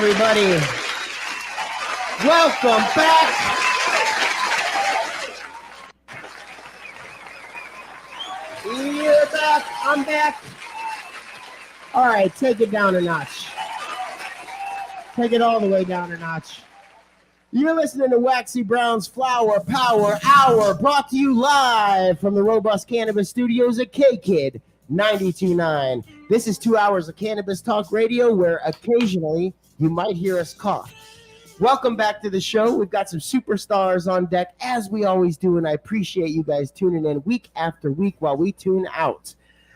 everybody. Welcome back. You're back. I'm back. All right, take it down a notch. Take it all the way down a notch. You're listening to Waxy Brown's Flower Power Hour, brought to you live from the Robust Cannabis Studios at K-Kid 92.9. This is 2 hours of cannabis talk radio where occasionally you might hear us cough. Welcome back to the show. We've got some superstars on deck, as we always do, and I appreciate you guys tuning in week after week while we tune out.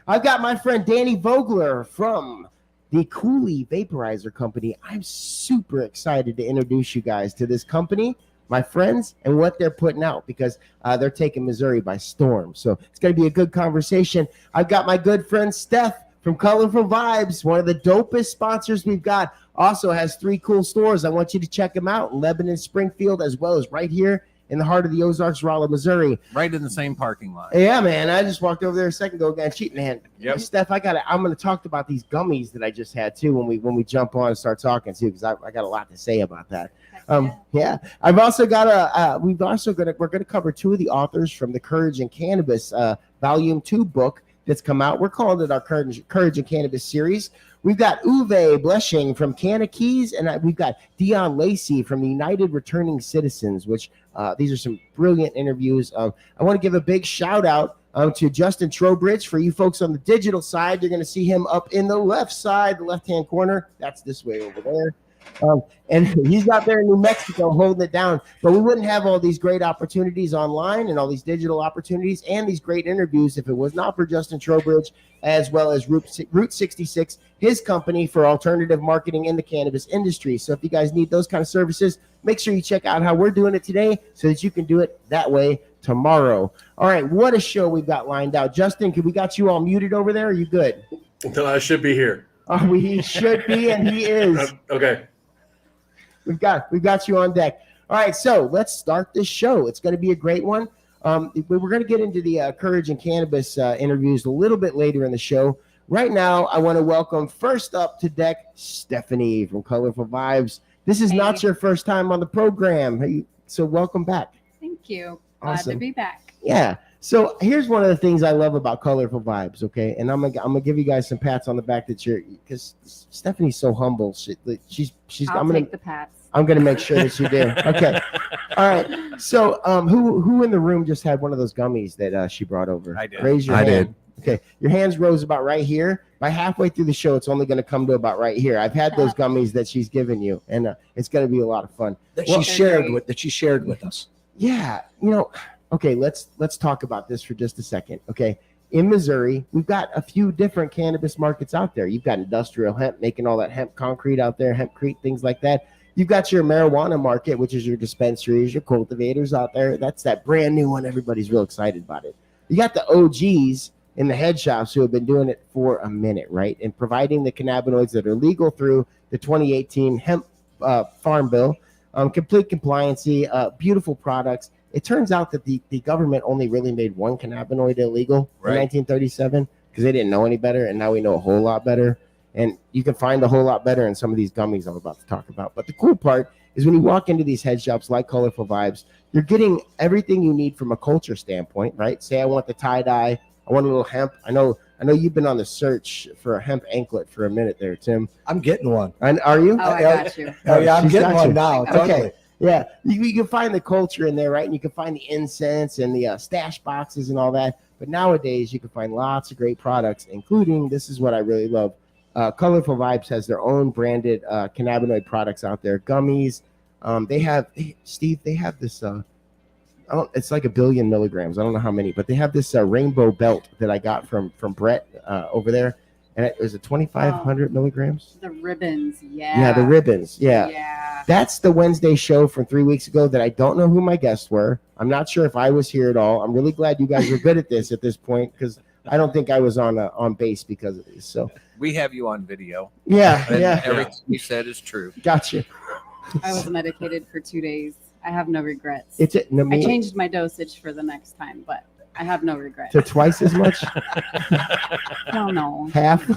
I've got my friend Danny Vogler from the Cooley Vaporizer Company. I'm super excited to introduce you guys to this company, my friends, and what they're putting out, because they're taking Missouri by storm. So it's going to be a good conversation. I've got my good friend Steph from Colorful Vibes, one of the dopest sponsors we've got. Also has 3 cool stores. I want you to check them out in Lebanon, Springfield, as well as right here in the heart of the Ozarks, Rolla, Missouri. Right in the same parking lot. Yeah, man. I just walked over there a second ago, got cheating hand. Yep. Steph, I'm going to talk about these gummies that I just had too when we jump on and start talking too, because I got a lot to say about that. Yeah. I've also got we're going to cover 2 of the authors from the Courage and Cannabis Volume 2 book that's come out. We're calling it our Courage and Cannabis series. We've got Uwe Bleshing from Canna Keys, and we've got Dion Lacey from the United Returning Citizens, which these are some brilliant interviews. I want to give a big shout out to Justin Trowbridge. For you folks on the digital side, you're going to see him up in the left side, the left-hand corner. That's this way over there. And he's out there in New Mexico holding it down. But we wouldn't have all these great opportunities online and all these digital opportunities and these great interviews if it was not for Justin Trowbridge, as well as Route 66, his company for alternative marketing in the cannabis industry. So if you guys need those kind of services, make sure you check out how we're doing it today so that you can do it that way tomorrow. All right, what a show we've got lined out. Justin, we got you all muted over there? Are you good? I should be here. Oh, he should be, and he is. Okay. We've got you on deck. All right, so let's start this show. It's going to be a great one. We're going to get into the Courage and Cannabis interviews a little bit later in the show. Right now, I want to welcome first up to deck Stephanie from Colorful Vibes. This is not your first time on the program, so welcome back. Thank you. Awesome. Glad to be back. Yeah. So here's one of the things I love about Colorful Vibes, okay? And I'm gonna give you guys some pats on the back because Stephanie's so humble. She's I'll take the pats. I'm gonna make sure that you do. Okay. All right. So who in the room just had one of those gummies that she brought over? I did. Raise your hand. I did. Okay. Your hands rose about right here. By halfway through the show, it's only going to come to about right here. I've had those gummies that she's given you, and it's going to be a lot of fun. She shared with us. Yeah. Okay, let's talk about this for just a second. Okay, in Missouri, we've got a few different cannabis markets out there. You've got industrial hemp, making all that hemp concrete out there, hempcrete, things like that. You've got your marijuana market, which is your dispensaries, your cultivators out there. That's that brand new one. Everybody's real excited about it. You got the OGs in the head shops who have been doing it for a minute, right? And providing the cannabinoids that are legal through the 2018 hemp farm bill, complete compliancy, beautiful products. It turns out that the government only really made one cannabinoid illegal in 1937 because they didn't know any better, and now we know a whole lot better. And you can find a whole lot better in some of these gummies I'm about to talk about. But the cool part is when you walk into these head shops like Colorful Vibes, you're getting everything you need from a culture standpoint, right? Say I want the tie-dye, I want a little hemp. I know you've been on the search for a hemp anklet for a minute there, Tim. I'm getting one. And are you? Oh, I got you. Oh, yeah, I'm She's getting got one you. now. Okay. Totally. Yeah, you can find the culture in there, right? And you can find the incense and the stash boxes and all that. But nowadays, you can find lots of great products, including, this is what I really love, Colorful Vibes has their own branded cannabinoid products out there, gummies. They have this, it's like 1 billion milligrams. I don't know how many, but they have this rainbow belt that I got from Brett over there. And it was a 2,500 milligrams. The ribbons, yeah. Yeah, the ribbons, yeah. Yeah. That's the Wednesday show from 3 weeks ago that I don't know who my guests were. I'm not sure if I was here at all. I'm really glad you guys were good at this point because I don't think I was on base because of this. So we have you on video. Yeah, and yeah. Everything you said is true. Gotcha. I was medicated for 2 days. I have no regrets. I I changed my dosage for the next time, but I have no regrets. to twice as much. No. Half.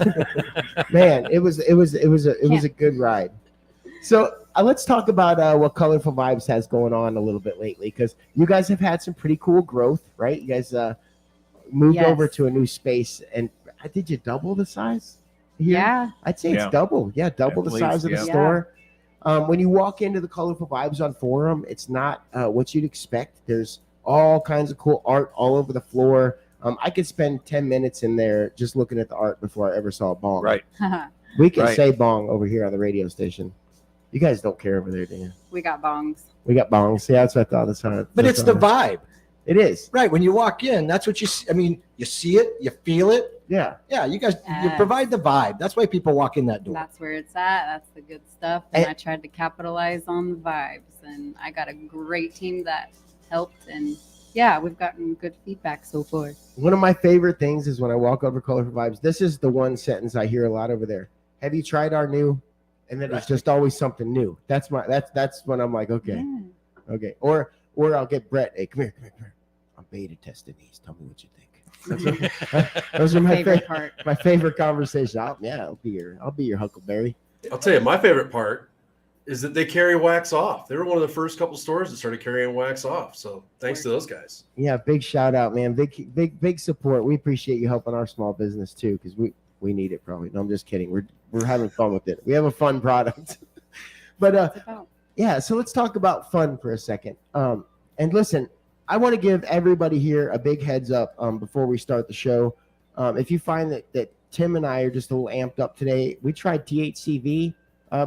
Man, it was a good ride. So let's talk about what Colorful Vibes has going on a little bit lately, because you guys have had some pretty cool growth, right? You guys moved Yes. over to a new space, and did you double the size here? Yeah. I'd say Yeah. it's double. Yeah, double the At size least, of the yeah. store. When you walk into the Colorful Vibes on Forum, it's not what you'd expect. There's all kinds of cool art all over the floor. I could spend 10 minutes in there just looking at the art before I ever saw a bong. Right. We can Right. say bong over here on the radio station. You guys don't care over there, do you? We got bongs. We got bongs. Yeah, that's what I thought. That's how. But it's the vibe, It is. right? When you walk in, that's what you see. I mean, you see it, you feel it. Yeah. Yeah, you guys, you Yes. provide the vibe. That's why people walk in that door. That's where it's at. That's the good stuff. And And- I tried to capitalize on the vibes. And I got a great team that helped. And yeah, we've gotten good feedback so far. One of my favorite things is when I walk over Colorful Vibes. This is the one sentence I hear a lot over there. Have you tried our new? And then it's just always something new. That's when I'm like, okay, Yeah. okay. Or I'll get Brett. Hey, come here. I'm beta testing these. Tell me what you think. Those are my Favorite favorite part. my favorite conversation. I'll be your Huckleberry. I'll tell you, my favorite part is that they carry wax off. They were one of the first couple stores that started carrying wax off. So thanks to those guys. Yeah, big shout out, man. Big support. We appreciate you helping our small business too, because we need it probably. No, I'm just kidding. We're having fun with it. We have a fun product. But It's about. yeah, so let's talk about fun for a second. And listen, I want to give everybody here a big heads up before we start the show. If you find that Tim and I are just a little amped up today, we tried THCV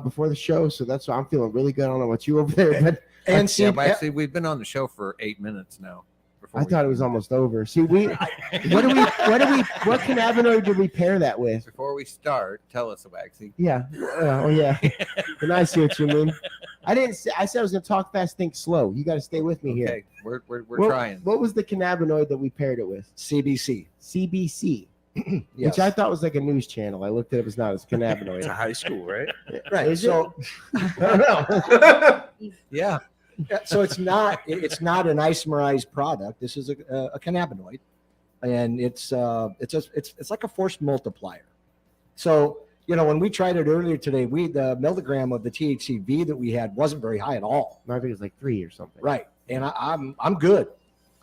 before the show, so that's why I'm feeling really good. I don't know what you over there, but And see, Yeah, but actually, we've been on the show for 8 minutes now. I thought it was almost over. See, what cannabinoid did we pair that with? Before we start, tell us, Waxy. Yeah. Oh yeah. And I see what you mean. I didn't say. I said I was going to talk fast, think slow. You got to stay with me here. Okay, we're What- trying. What was the cannabinoid that we paired it with? CBC. CBC, Yes. which I thought was like a news channel. I looked at it was not. It's cannabinoid. It's a high school, right? Right. Is it? So, I don't know. Yeah. so it's not an isomerized product. This is a cannabinoid, and it's like a force multiplier. So when we tried it earlier today, the milligram of the THCV that we had wasn't very high at all. I think it was like 3 or something. Right, and I'm good.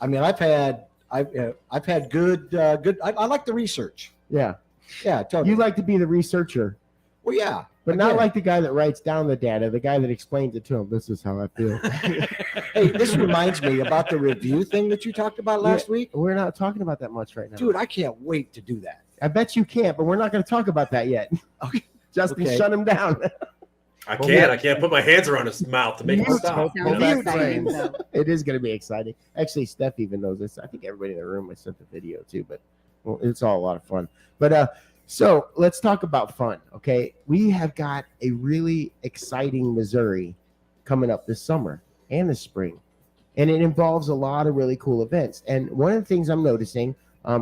I mean, I've had good. I like the research. Yeah. Yeah, totally. You like to be the researcher, Well, yeah, but not Again. like the guy that writes down the data. The guy that explains it to him. This is how I feel. Hey, this reminds me about the review thing that you talked about last week. We're not talking about that much right now. Dude, I can't wait to do that. I bet you can't, but we're not going to talk about that yet. Okay. Justin, Okay. shut him down. I can't put my hands around his mouth to make him stop. Sounds Mute exciting, frames. though. It is going to be exciting. Actually, Steph even knows this. I think everybody in the room, I sent the video too, but well, it's all a lot of fun. But so let's talk about fun. Okay, we have got a really exciting Missouri coming up this summer and this spring, and it involves a lot of really cool events. And one of the things I'm noticing,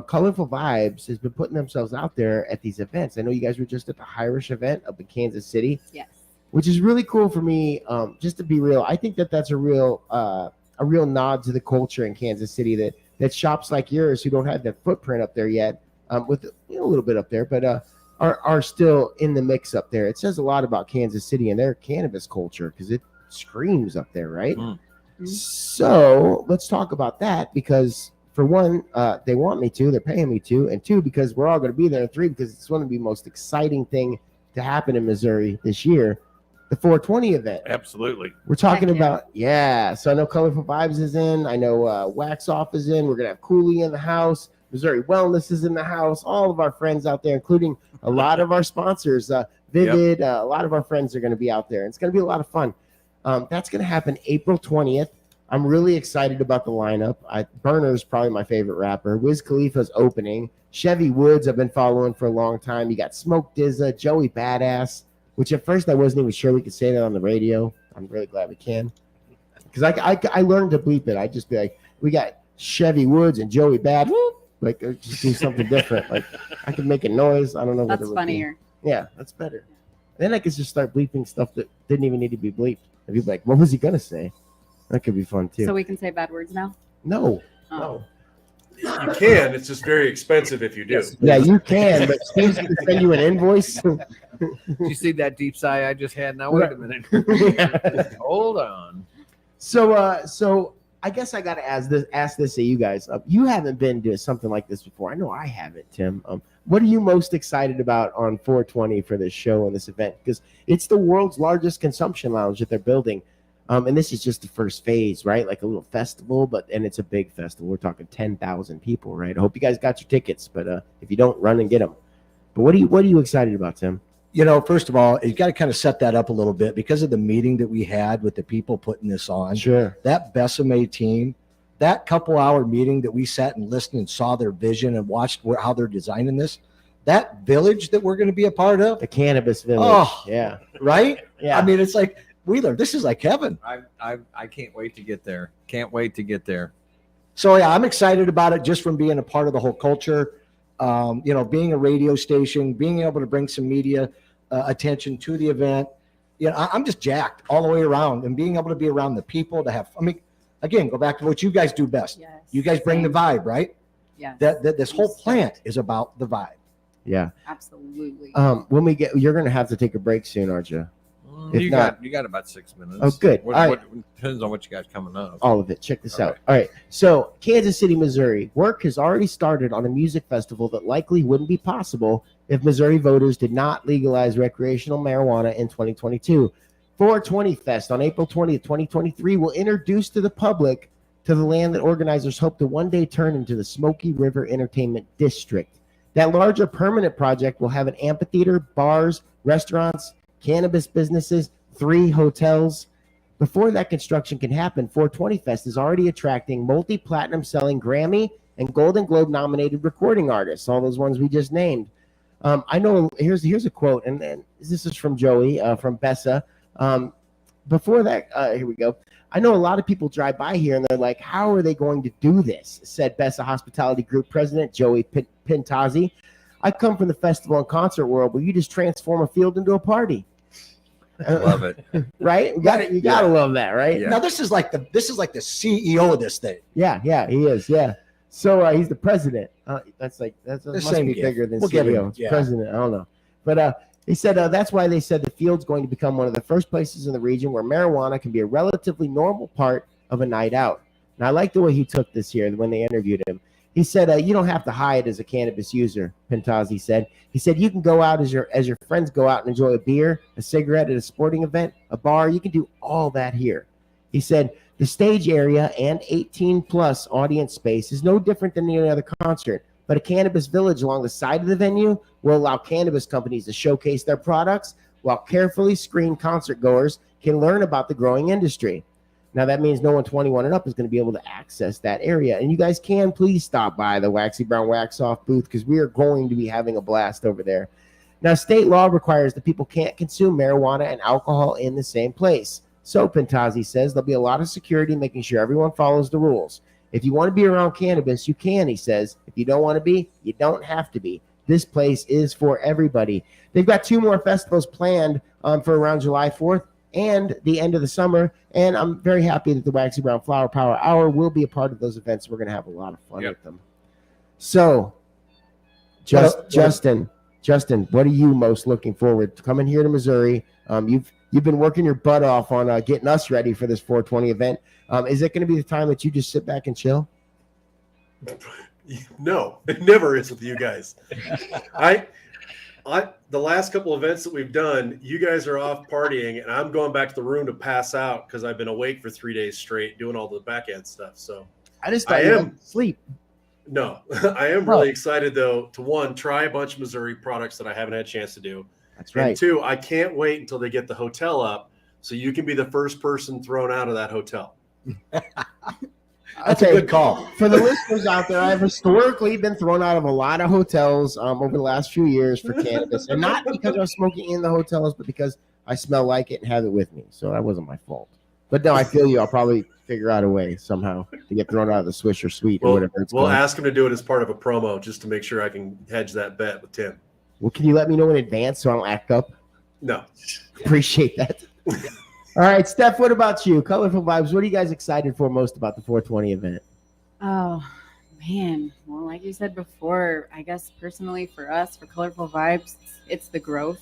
Colorful Vibes has been putting themselves out there at these events. I know you guys were just at the Irish event up in Kansas City, Yes. which is really cool for me. Just to be real, I think that's a real nod to the culture in Kansas City that shops like yours who don't have that footprint up there yet, with a little bit up there, but are still in the mix up there. It says a lot about Kansas City and their cannabis culture because it screams up there, right? Mm. So let's talk about that because for one, they want me to, they're paying me to, and two, because we're all going to be there, and three, because it's one of the most exciting thing to happen in Missouri this year, the 420 event. Absolutely. We're talking Heck yeah. about, yeah. So I know Colorful Vibes is in. I know Wax Off is in. We're going to have Cooley in the house. Missouri Wellness is in the house. All of our friends out there, including a lot of our sponsors, Vivid, a lot of our friends are going to be out there. It's going to be a lot of fun. That's going to happen April 20th. I'm really excited about the lineup. Burner's probably my favorite rapper. Wiz Khalifa's opening. Chevy Woods I've been following for a long time. You got Smoke Dizza, Joey Badass, which at first I wasn't even sure we could say that on the radio. I'm really glad we can. Because I learned to bleep it. I just be like, we got Chevy Woods and Joey Bad. Like, just do something different. Like, I can make a noise. I don't know what it That's would be. funnier. Yeah, that's better. Then I could just start bleeping stuff that didn't even need to be bleeped. And be like, what was he going to say? That could be fun too. So we can say bad words now? No. Oh. You can. It's just very expensive if you do. Yeah, you can, but Steve's going to send you an invoice. Did you see that deep sigh I just had? Now wait a minute. Hold on. So I guess I got to ask this of you guys. You haven't been to something like this before. I know I haven't, Tim. What are you most excited about on 420 for this show and this event? Because it's the world's largest consumption lounge that they're building. And this is just the first phase, right? Like a little festival, and it's a big festival. We're talking 10,000 people, right? I hope you guys got your tickets, but if you don't, run and get them. But what are you excited about, Tim? You know, first of all, you got to kind of set that up a little bit because of the meeting that we had with the people putting this on. Sure. That Besame team, that couple-hour meeting that we sat and listened and saw their vision and watched how they're designing this, that village that we're going to be a part of. The cannabis village. Oh, yeah. Right? Yeah. I mean, it's like, Wheeler, this is like heaven. I can't wait to get there. Can't wait to get there. So, yeah, I'm excited about it just from being a part of the whole culture. You know, being a radio station, being able to bring some media attention to the event. You know, I'm just jacked all the way around, and being able to be around the people to have, I mean, again, go back to what you guys do best. Yes. You guys bring the vibe, right? Yeah. That this whole plant is about the vibe. Yeah. Absolutely. When we get, you're going to have to take a break soon, aren't you? If You not- got about 6 minutes. Oh, good. What, All what, depends on what you got coming up. All of it. Check this All out. All right. So, Kansas City, Missouri. Work has already started on a music festival that likely wouldn't be possible if Missouri voters did not legalize recreational marijuana in 2022. 420 Fest on April 20th, 2023 will introduce to the public to the land that organizers hope to one day turn into the Smoky River Entertainment District. That larger permanent project will have an amphitheater, bars, restaurants, cannabis businesses, 3 hotels. Before that construction can happen, 420 Fest is already attracting multi-platinum selling Grammy and Golden Globe nominated recording artists, all those ones we just named. I know, here's a quote, and this is from Joey from Bessa. Before that, here we go. I know a lot of people drive by here and they're like, how are they going to do this? Said Bessa Hospitality Group President Joey Pintazzi. I come from the festival and concert world where you just transform a field into a party. Love it. Right? You gotta love that, right? Yeah. Now this is like the CEO of this thing. Yeah, he is. Yeah. So he's the president. That's must same be gift. bigger than We'll give CEO. him, It's yeah. president. I don't know. But he said that's why they said the field's going to become one of the first places in the region where marijuana can be a relatively normal part of a night out. And I like the way he took this here when they interviewed him. He said, you don't have to hide as a cannabis user, Pintazzi said. He said, you can go out as your friends go out and enjoy a beer, a cigarette at a sporting event, a bar. You can do all that here. He said, the stage area and 18-plus audience space is no different than any other concert, but a cannabis village along the side of the venue will allow cannabis companies to showcase their products while carefully screened concert goers can learn about the growing industry. Now, that means no one 21 and up is going to be able to access that area. And you guys can please stop by the Waxy Brown Wax Off booth because we are going to be having a blast over there. Now, state law requires that people can't consume marijuana and alcohol in the same place. So, Pintazzi says there'll be a lot of security making sure everyone follows the rules. If you want to be around cannabis, you can, he says. If you don't want to be, you don't have to be. This place is for everybody. They've got 2 more festivals planned for around July 4th. And the end of the summer, and I'm very happy that the Waxy Brown Flower Power Hour will be a part of those events. We're going to have a lot of fun with them. So, Justin, what are you most looking forward to coming here to Missouri? You've been working your butt off on getting us ready for this 420 event. Is it going to be the time that you just sit back and chill? No, it never is with you guys. The last couple events that we've done, you guys are off partying, and I'm going back to the room to pass out because I've been awake for 3 days straight doing all the back end stuff. So I just thought you went to sleep. No, I am really excited though to try a bunch of Missouri products that I haven't had a chance to do. That's right. And 2, I can't wait until they get the hotel up so you can be the first person thrown out of that hotel. That's a good call. For the listeners out there, I've historically been thrown out of a lot of hotels over the last few years for cannabis. And not because I was smoking in the hotels, but because I smell like it and have it with me. So that wasn't my fault. But no, I feel you. I'll probably figure out a way somehow to get thrown out of the Swisher Suite or whatever it's We'll called. ask him to do it as part of a promo just to make sure I can hedge that bet with Tim. Well, can you let me know in advance so I don't act up? No. Appreciate that. All right, Steph, what about you? Colorful Vibes, what are you guys excited for most about the 420 event? Oh, Man, well, like you said before, I guess personally for us, for Colorful Vibes, it's the growth.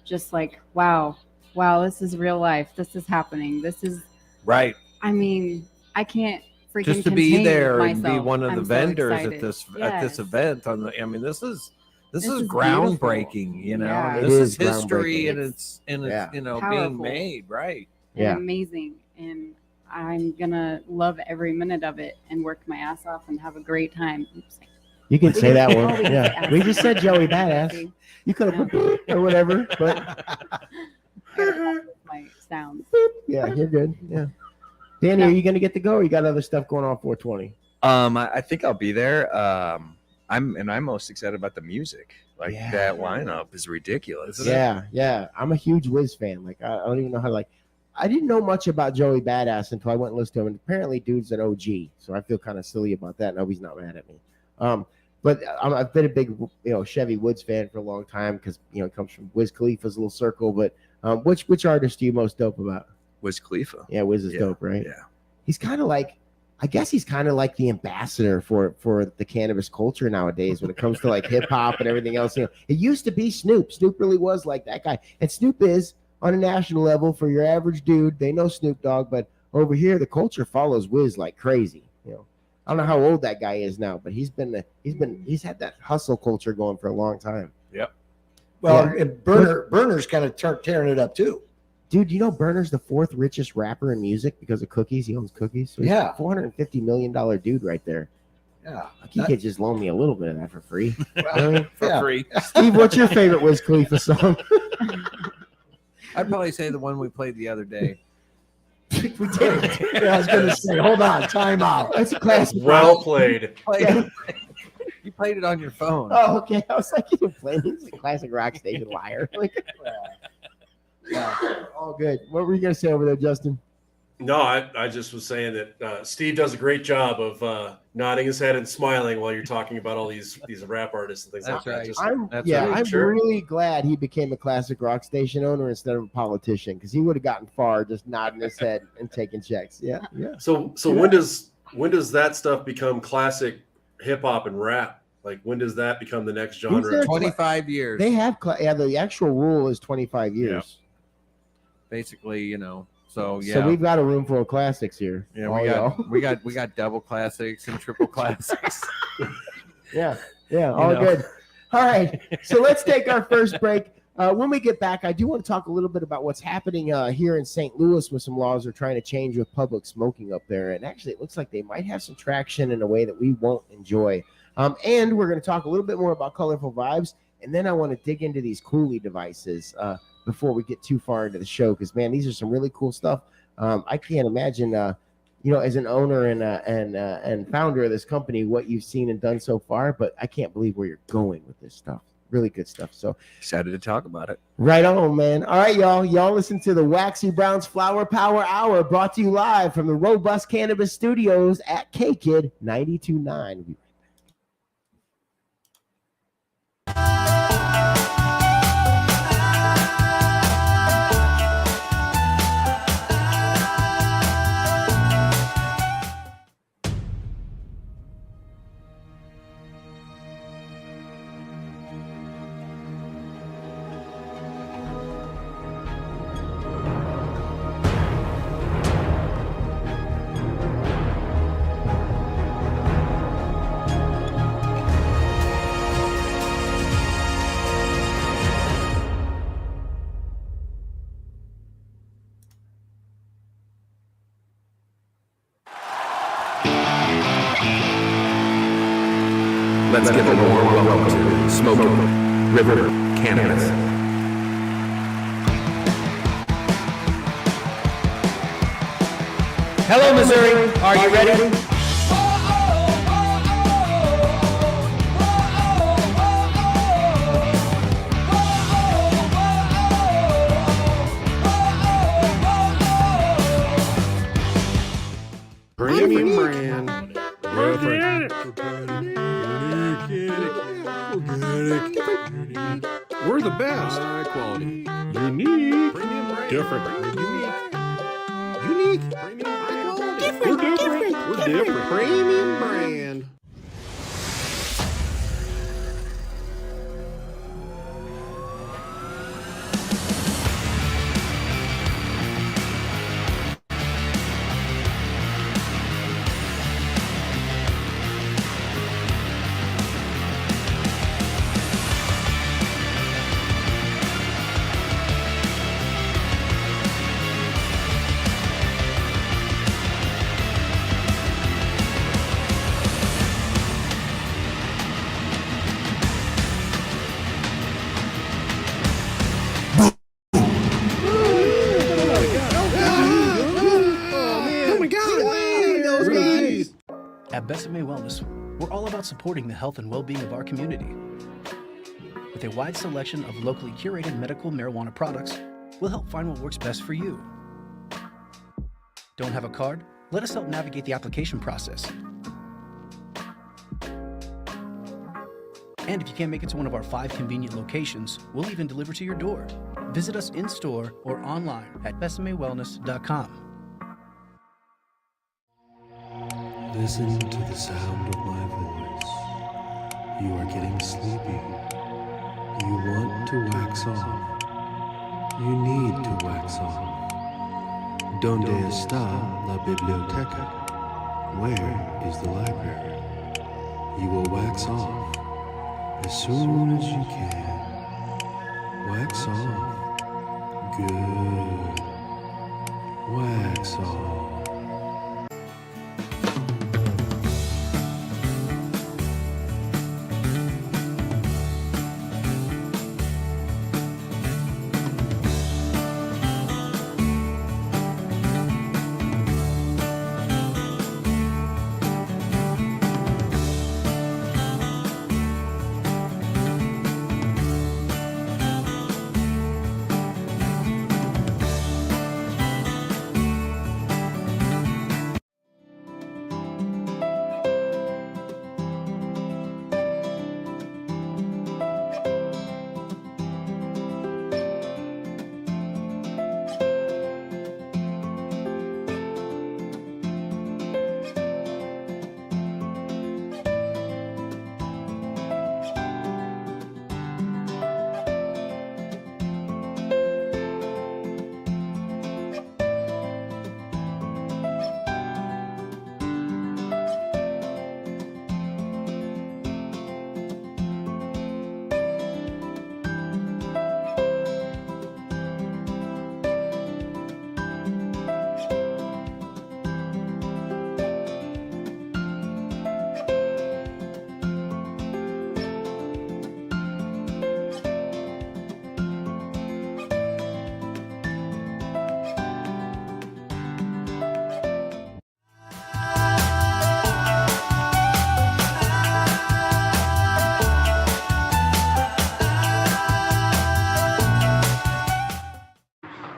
Just like, wow, this is real life. This is happening. This is, Right. I mean, I can't freaking Just to be contain there and be myself. one of the I'm so vendors at excited. this Yes. event on the. I mean, this is is groundbreaking. You know, Yeah. It this is is history, groundbreaking. and it's Yeah. you know Powerful. being made right. And Yeah. amazing. And I'm gonna love every minute of it and work my ass off and have a great time. Oops. You can say that one. Oh, we can Yeah. say We just said Joey ass. Badass. You could have put or whatever, but My sounds. yeah, you're good. Yeah. Danny, are you gonna get to go or you got other stuff going on 420? I think I'll be there. I'm most excited about the music. Like Yeah. that lineup is ridiculous. Yeah. I'm a huge Wiz fan. Like I don't even know how to I didn't know much about Joey Badass until I went and listened to him. And apparently, dude's an OG, so I feel kind of silly about that. No, he's not mad at me. But I've been a big, Chevy Woods fan for a long time because it comes from Wiz Khalifa's little circle. But which artist are you most dope about? Wiz Khalifa. Yeah, Wiz is Yeah, dope, right? yeah. He's kind of like, I guess he's kind of like the ambassador for the cannabis culture nowadays when it comes to like hip hop and everything else. It used to be Snoop. Snoop really was like that guy, and Snoop is on a national level for your average dude. They know Snoop Dogg, but over here the culture follows Wiz like crazy. I don't know how old that guy is now, but he's had that hustle culture going for a long time. Well, and Burner's kind of tearing it up too. Dude, Burner's the 4th richest rapper in music because of cookies. He owns cookies. So he's Yeah. a $450 million dude right there. Yeah. Like he could just loan me a little bit of that for free. You know what I mean? For Yeah. free. Steve, what's your favorite Wiz Khalifa song? I'd probably say the one we played the other day. We did. Yeah, I was going to say, hold on, time out. That's a classic. Well played. You played it on your phone. Oh, okay. I was like, you didn't play this. It's a classic rock station liar. Yeah, all good. What were you gonna say over there, Justin? No, I just was saying that Steve does a great job of nodding his head and smiling while you're talking about all these rap artists and things That's like right. that. Just, I'm That's right. I'm Sure. really glad he became a classic rock station owner instead of a politician because he would have gotten far just nodding his head and taking checks. Yeah. so when does that stuff become classic hip hop and rap? Like when does that become the next genre? there? 25 years. They have the actual rule is 25 years. Basically, So yeah. So we've got a room full of classics here. Yeah, All y'all. we got double classics and triple classics. Yeah, all know. good. All right, so let's take our first break. When we get back, I do want to talk a little bit about what's happening here in St. Louis with some laws they're trying to change with public smoking up there. And actually, it looks like they might have some traction in a way that we won't enjoy. And we're going to talk a little bit more about Colorful Vibes. And then I want to dig into these Cooley devices before we get too far into the show. Because, man, these are some really cool stuff. I can't imagine, as an owner and founder of this company, what you've seen and done so far. But I can't believe where you're going with this stuff. Really good stuff. So Excited to talk about it. right on, man. All right, y'all. Y'all listen to the Waxy Brown's Flower Power Hour brought to you live from the Robust Cannabis Studios at K-Kid 92.9. Let's give a warm welcome to Smoke River Cannabis. Hello, Missouri. Are you ready? Premium brand. We're the best. High quality. Unique. Premium brand. Different. Unique. Premium high quality. We're different. We're different. Premium brand. Besame Wellness, we're all about supporting the health and well-being of our community. With a wide selection of locally curated medical marijuana products, we'll help find what works best for you. Don't have a card? Let us help navigate the application process. And if you can't make it to one of our 5 convenient locations, we'll even deliver to your door. Visit us in-store or online at besamewellness.com. Listen to the sound of my voice. You are getting sleepy. You want to wax off. You need to wax off. Donde está la biblioteca? Where is the library? You will wax off as soon as you can. Wax off. Good. Wax off.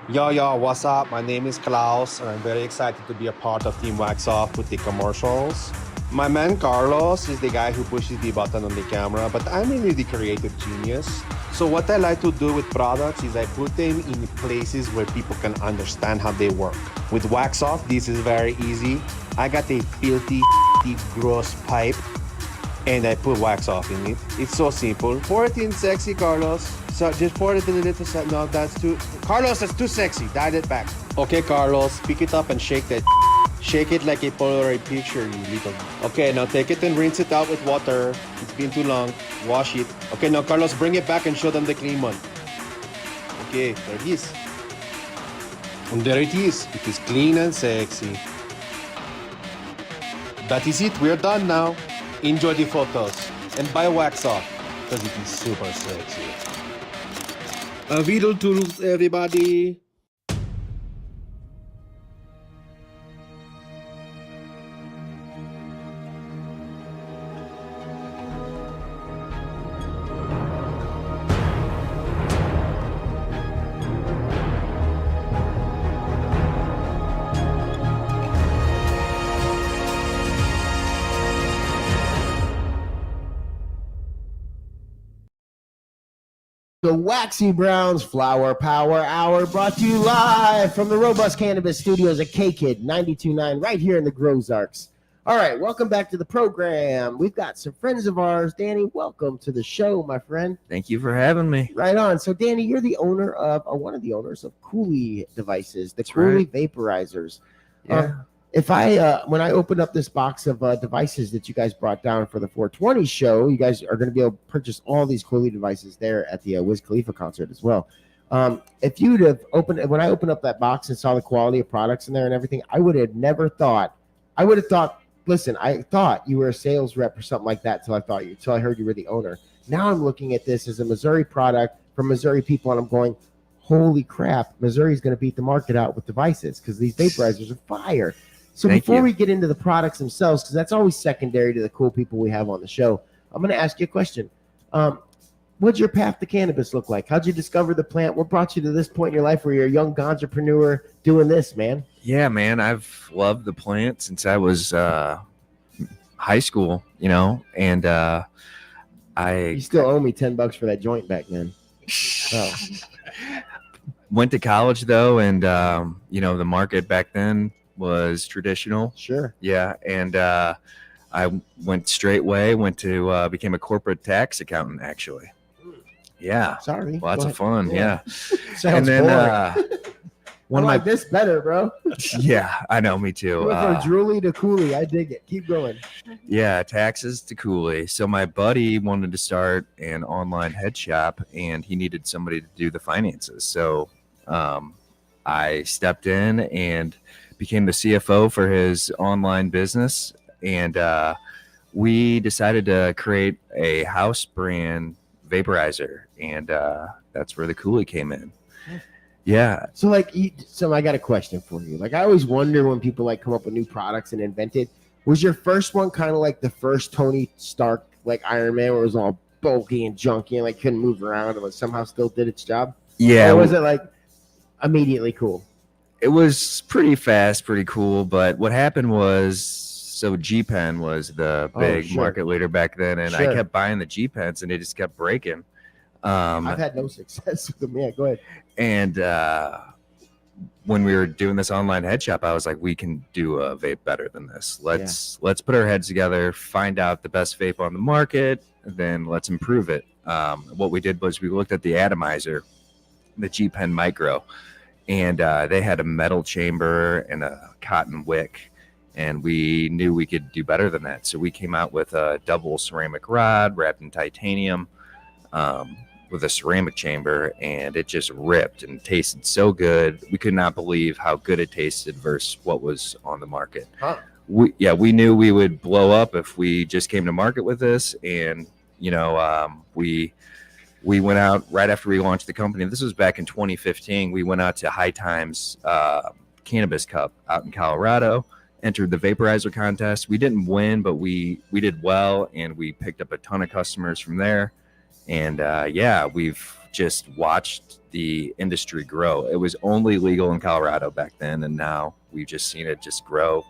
Yo, what's up? My name is Klaus, and I'm very excited to be a part of Team Wax Off with the commercials. My man Carlos is the guy who pushes the button on the camera, but I'm really the creative genius. So what I like to do with products is I put them in places where people can understand how they work. With Wax Off, this is very easy. I got a filthy, gross pipe, and I put wax off in it. It's so simple. Pour it in sexy, Carlos. So just pour it in a little side. No, that's too... Carlos, that's too sexy. Dial it back. Okay, Carlos, pick it up and shake that. Shake it like a Polaroid picture, you little... Okay, now take it and rinse it out with water. It's been too long. Wash it. Okay, now, Carlos, bring it back and show them the clean one. Okay, there it is. And there it is. It is clean and sexy. That is it. We're done now. Enjoy the photos and buy Wax Off because it is super sexy. A Vidal tools, everybody. The Waxy Brown's Flower Power Hour brought to you live from the Robust Cannabis Studios at K-Kid 92.9 right here in the Grozarks. All right, welcome back to the program. We've got some friends of ours. Danny, welcome to the show, my friend. Thank you for having me. Right on. So, Danny, you're the owner of, one of the owners of Cooley Devices, the Cooley Vaporizers. Yeah. If I, when I open up this box of devices that you guys brought down for the 420 show, you guys are going to be able to purchase all these Cooley devices there at the Wiz Khalifa concert as well. If you'd have opened, when I opened up that box and saw the quality of products in there and everything, I would have never thought, listen, I thought you were a sales rep or something like that till I heard you were the owner. Now I'm looking at this as a Missouri product from Missouri people, and I'm going, holy crap, Missouri's going to beat the market out with devices because these vaporizers are fire. So Thank before you. we get into the products themselves, because that's always secondary to the cool people we have on the show, I'm going to ask you a question. What'd your path to cannabis look like? How'd you discover the plant? What brought you to this point in your life where you're a young entrepreneur doing this, man? Yeah, man, I've loved the plant since I was high school, and You still owe me $10 for that joint back then. Oh. went to college though, and the market back then was traditional. Sure. Yeah, and I went became a corporate tax accountant actually. Yeah, Sorry. lots Go of fun. Yeah. Yeah, Sounds and then boring. one I of like this better, bro. yeah, I know, me too. Went from drooly to coolie. I dig it. Keep going. Yeah, taxes to Cooley. So my buddy wanted to start an online head shop, and he needed somebody to do the finances. So I stepped in and became the CFO for his online business, and we decided to create a house brand vaporizer, and that's where the Cooley came in. Yeah. So I got a question for you. Like I always wonder when people like come up with new products and invent it. Was your first one kind of like the first Tony Stark, like Iron Man, where it was all bulky and junky and like couldn't move around and like somehow still did its job? Yeah. Or was it like immediately cool? It was pretty fast, pretty cool. But what happened was, so G-Pen was the big sure. market leader back then, and I Sure. kept buying the G-Pens, and they just kept breaking. I've had no success with them. Yeah, go ahead. And when we were doing this online head shop, I was like, we can do a vape better than this. Let's put our heads together, find out the best vape on the market, and then let's improve it. What we did was we looked at the atomizer, the G-Pen Micro, and they had a metal chamber and a cotton wick, and we knew we could do better than that. So we came out with a double ceramic rod wrapped in titanium, with a ceramic chamber, and it just ripped and tasted so good. We could not believe how good it tasted versus what was on the market. Huh. We knew we would blow up if we just came to market with this, and we went out right after we launched the company. This was back in 2015. We went out to High Times Cannabis Cup out in Colorado, entered the vaporizer contest. We didn't win, but we did well, and we picked up a ton of customers from there. And we've just watched the industry grow. It was only legal in Colorado back then, and now we've just seen it just grow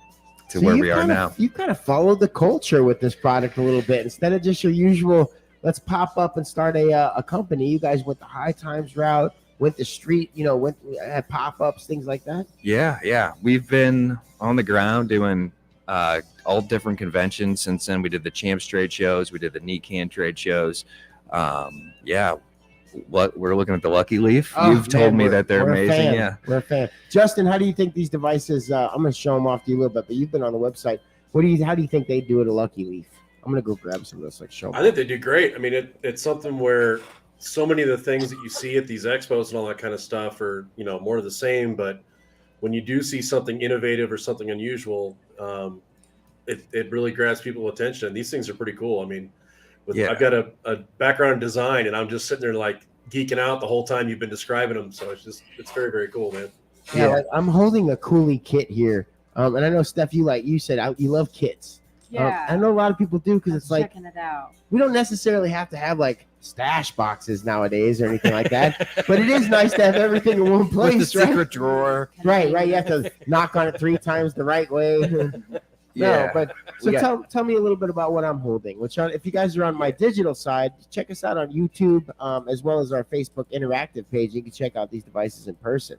to where we are now. You kind of followed the culture with this product a little bit. Instead of just your usual, let's pop up and start a company, you guys went the High Times route, went the street, had pop-ups, things like that. Yeah. We've been on the ground doing all different conventions since then. We did the Champs trade shows. We did the NECAN trade shows. We're looking at the Lucky Leaf. You've told me that they're amazing. Yeah, we're a fan. Justin, how do you think these devices? I'm going to show them off to you a little bit, but you've been on the website. How do you think they do at a Lucky Leaf? I'm going to go grab some of this. Show 'em. I think they do great. I mean, it's something where so many of the things that you see at these expos and all that kind of stuff are more of the same. But when you do see something innovative or something unusual, it really grabs people's attention. And these things are pretty cool. I mean. I've got a background in design, and I'm just sitting there like geeking out the whole time you've been describing them. So it's very, very cool, man. Yeah. Like, I'm holding a Cooley kit here. And I know, Steph, you said you love kits. Yeah. I know a lot of people do because it's like checking it out. We don't necessarily have to have like stash boxes nowadays or anything like that, but it is nice to have everything in one place. With the secret drawer. Right. You have to knock on it 3 times the right way. No, but tell me a little bit about what I'm holding. Which, if you guys are on my digital side, check us out on YouTube, as well as our Facebook interactive page. You can check out these devices in person.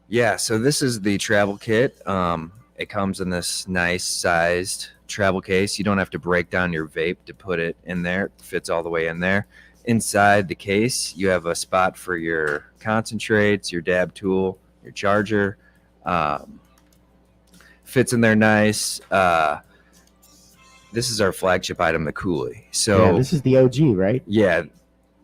Yeah, so this is the travel kit. It comes in this nice sized travel case. You don't have to break down your vape to put it in there. It fits all the way in there. Inside the case, you have a spot for your concentrates, your dab tool, your charger. Fits in there nice. This is our flagship item, the Cooley. So this is the OG, right? Yeah,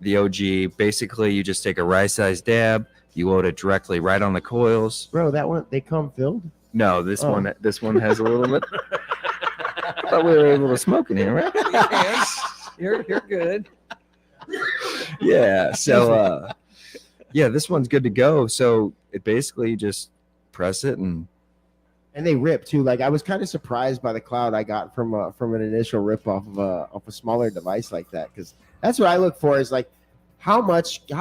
the OG. Basically, you just take a rice-sized dab, you load it directly right on the coils. Bro, that one they come filled? No, this one has a little bit. I thought we were able to smoke in here, right? Yes, you're good. Yeah. So this one's good to go. So it basically just press it and And they rip too. Like I was kind of surprised by the cloud I got from an initial rip off of a smaller device like that, because that's what I look for is like how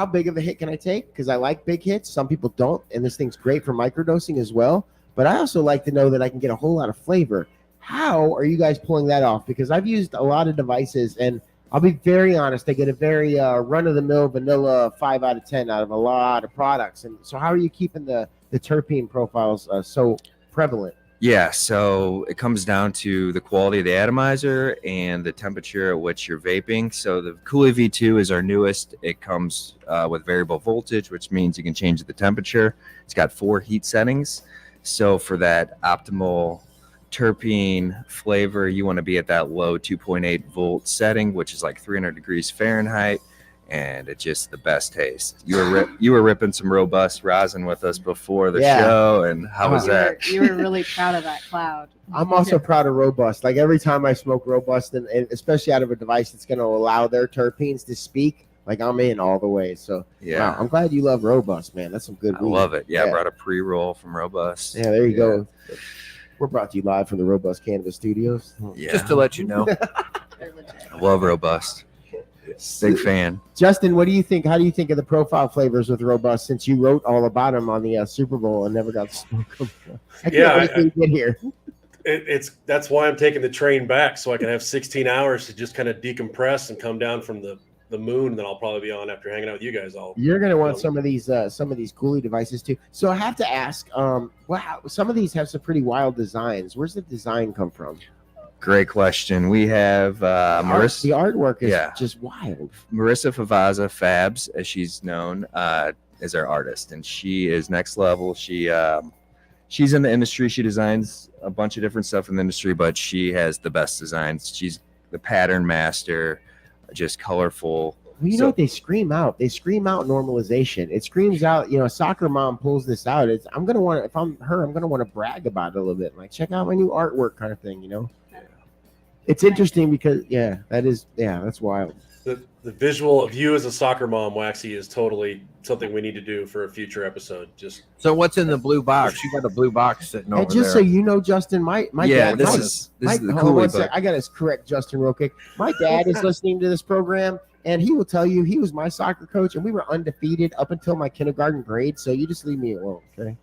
big of a hit can I take? Because I like big hits. Some people don't, and this thing's great for microdosing as well. But I also like to know that I can get a whole lot of flavor. How are you guys pulling that off? Because I've used a lot of devices, and I'll be very honest, I get a very run-of-the-mill vanilla 5 out of 10 out of a lot of products. And so how are you keeping the terpene profiles so prevalent? Yeah, so it comes down to the quality of the atomizer and the temperature at which you're vaping. So the Cooley V2 is our newest. It comes with variable voltage, which means you can change the temperature. It's got 4 heat settings. So for that optimal terpene flavor, you want to be at that low 2.8 volt setting, which is like 300 degrees Fahrenheit. And it's just the best taste. You were ripping some robust rosin with us before the show, and how was that? You were really proud of that cloud. I'm also proud of robust. Like every time I smoke robust, and especially out of a device that's going to allow their terpenes to speak, like I'm in all the way. So yeah, wow, I'm glad you love robust, man. That's some good weed. I love it. Yeah, I brought a pre-roll from Robust. Yeah, there you go. We're brought to you live from the Robust Cannabis Studios. Yeah, just to let you know. I love Robust. Big fan. Justin, what do you think? How do you think of the profile flavors with Robust, since you wrote all about them on the Super Bowl and never got to smoke them? I get here. That's why I'm taking the train back, so I can have 16 hours to just kind of decompress and come down from the moon that I'll probably be on after hanging out with you guys all. You're gonna want some of these Cooley devices too. So I have to ask, wow, some of these have some pretty wild designs. Where's the design come from? Great question. We have Marissa. The artwork is just wild. Marissa Favaza Fabs, as she's known, is our artist, and she is next level. She's in the industry. She designs a bunch of different stuff in the industry, but she has the best designs. She's the pattern master, just colorful. Well, you know what they scream out? They scream out normalization. It screams out, a soccer mom pulls this out. If I'm gonna want to brag about it a little bit. Like, check out my new artwork kind of thing, It's interesting because that's wild. The visual of you as a soccer mom, Waxy, is totally something we need to do for a future episode. So what's in the blue box? You got a blue box sitting over there. Just so you know, Justin, my dad. This is the Cooley book. I got to correct Justin real quick. My dad is listening to this program, and he will tell you he was my soccer coach, and we were undefeated up until my kindergarten grade. So you just leave me alone, okay?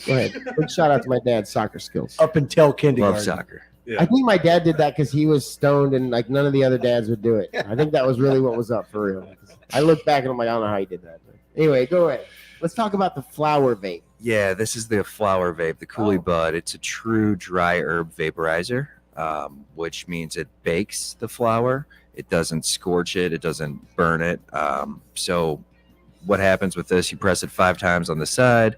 Go ahead. Big shout out to my dad's soccer skills. Up until kindergarten. Love soccer. Yeah. I think my dad did that because he was stoned and like none of the other dads would do it. I think that was really what was up for real. I look back and I'm like, I don't know how he did that. But anyway, go ahead. Let's talk about the flower vape. Yeah, this is the flower vape, the Cooley Bud. It's a true dry herb vaporizer, which means it bakes the flower. It doesn't scorch it. It doesn't burn it. So what happens with this, you press it 5 times on the side,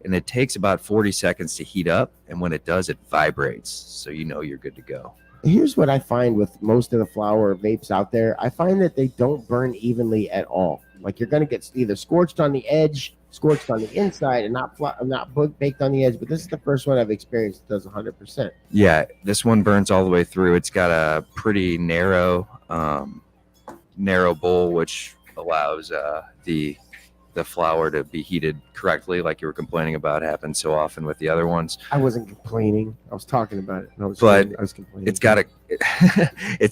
and it takes about 40 seconds to heat up. And when it does, it vibrates. So you're good to go. Here's what I find with most of the flower vapes out there. I find that they don't burn evenly at all. Like you're going to get either scorched on the edge, scorched on the inside, and not baked on the edge. But this is the first one I've experienced that does 100%. Yeah, this one burns all the way through. It's got a pretty narrow bowl, which allows the flour to be heated correctly, like you were complaining about happens so often with the other ones. I wasn't complaining. I was talking about it. I was complaining. It's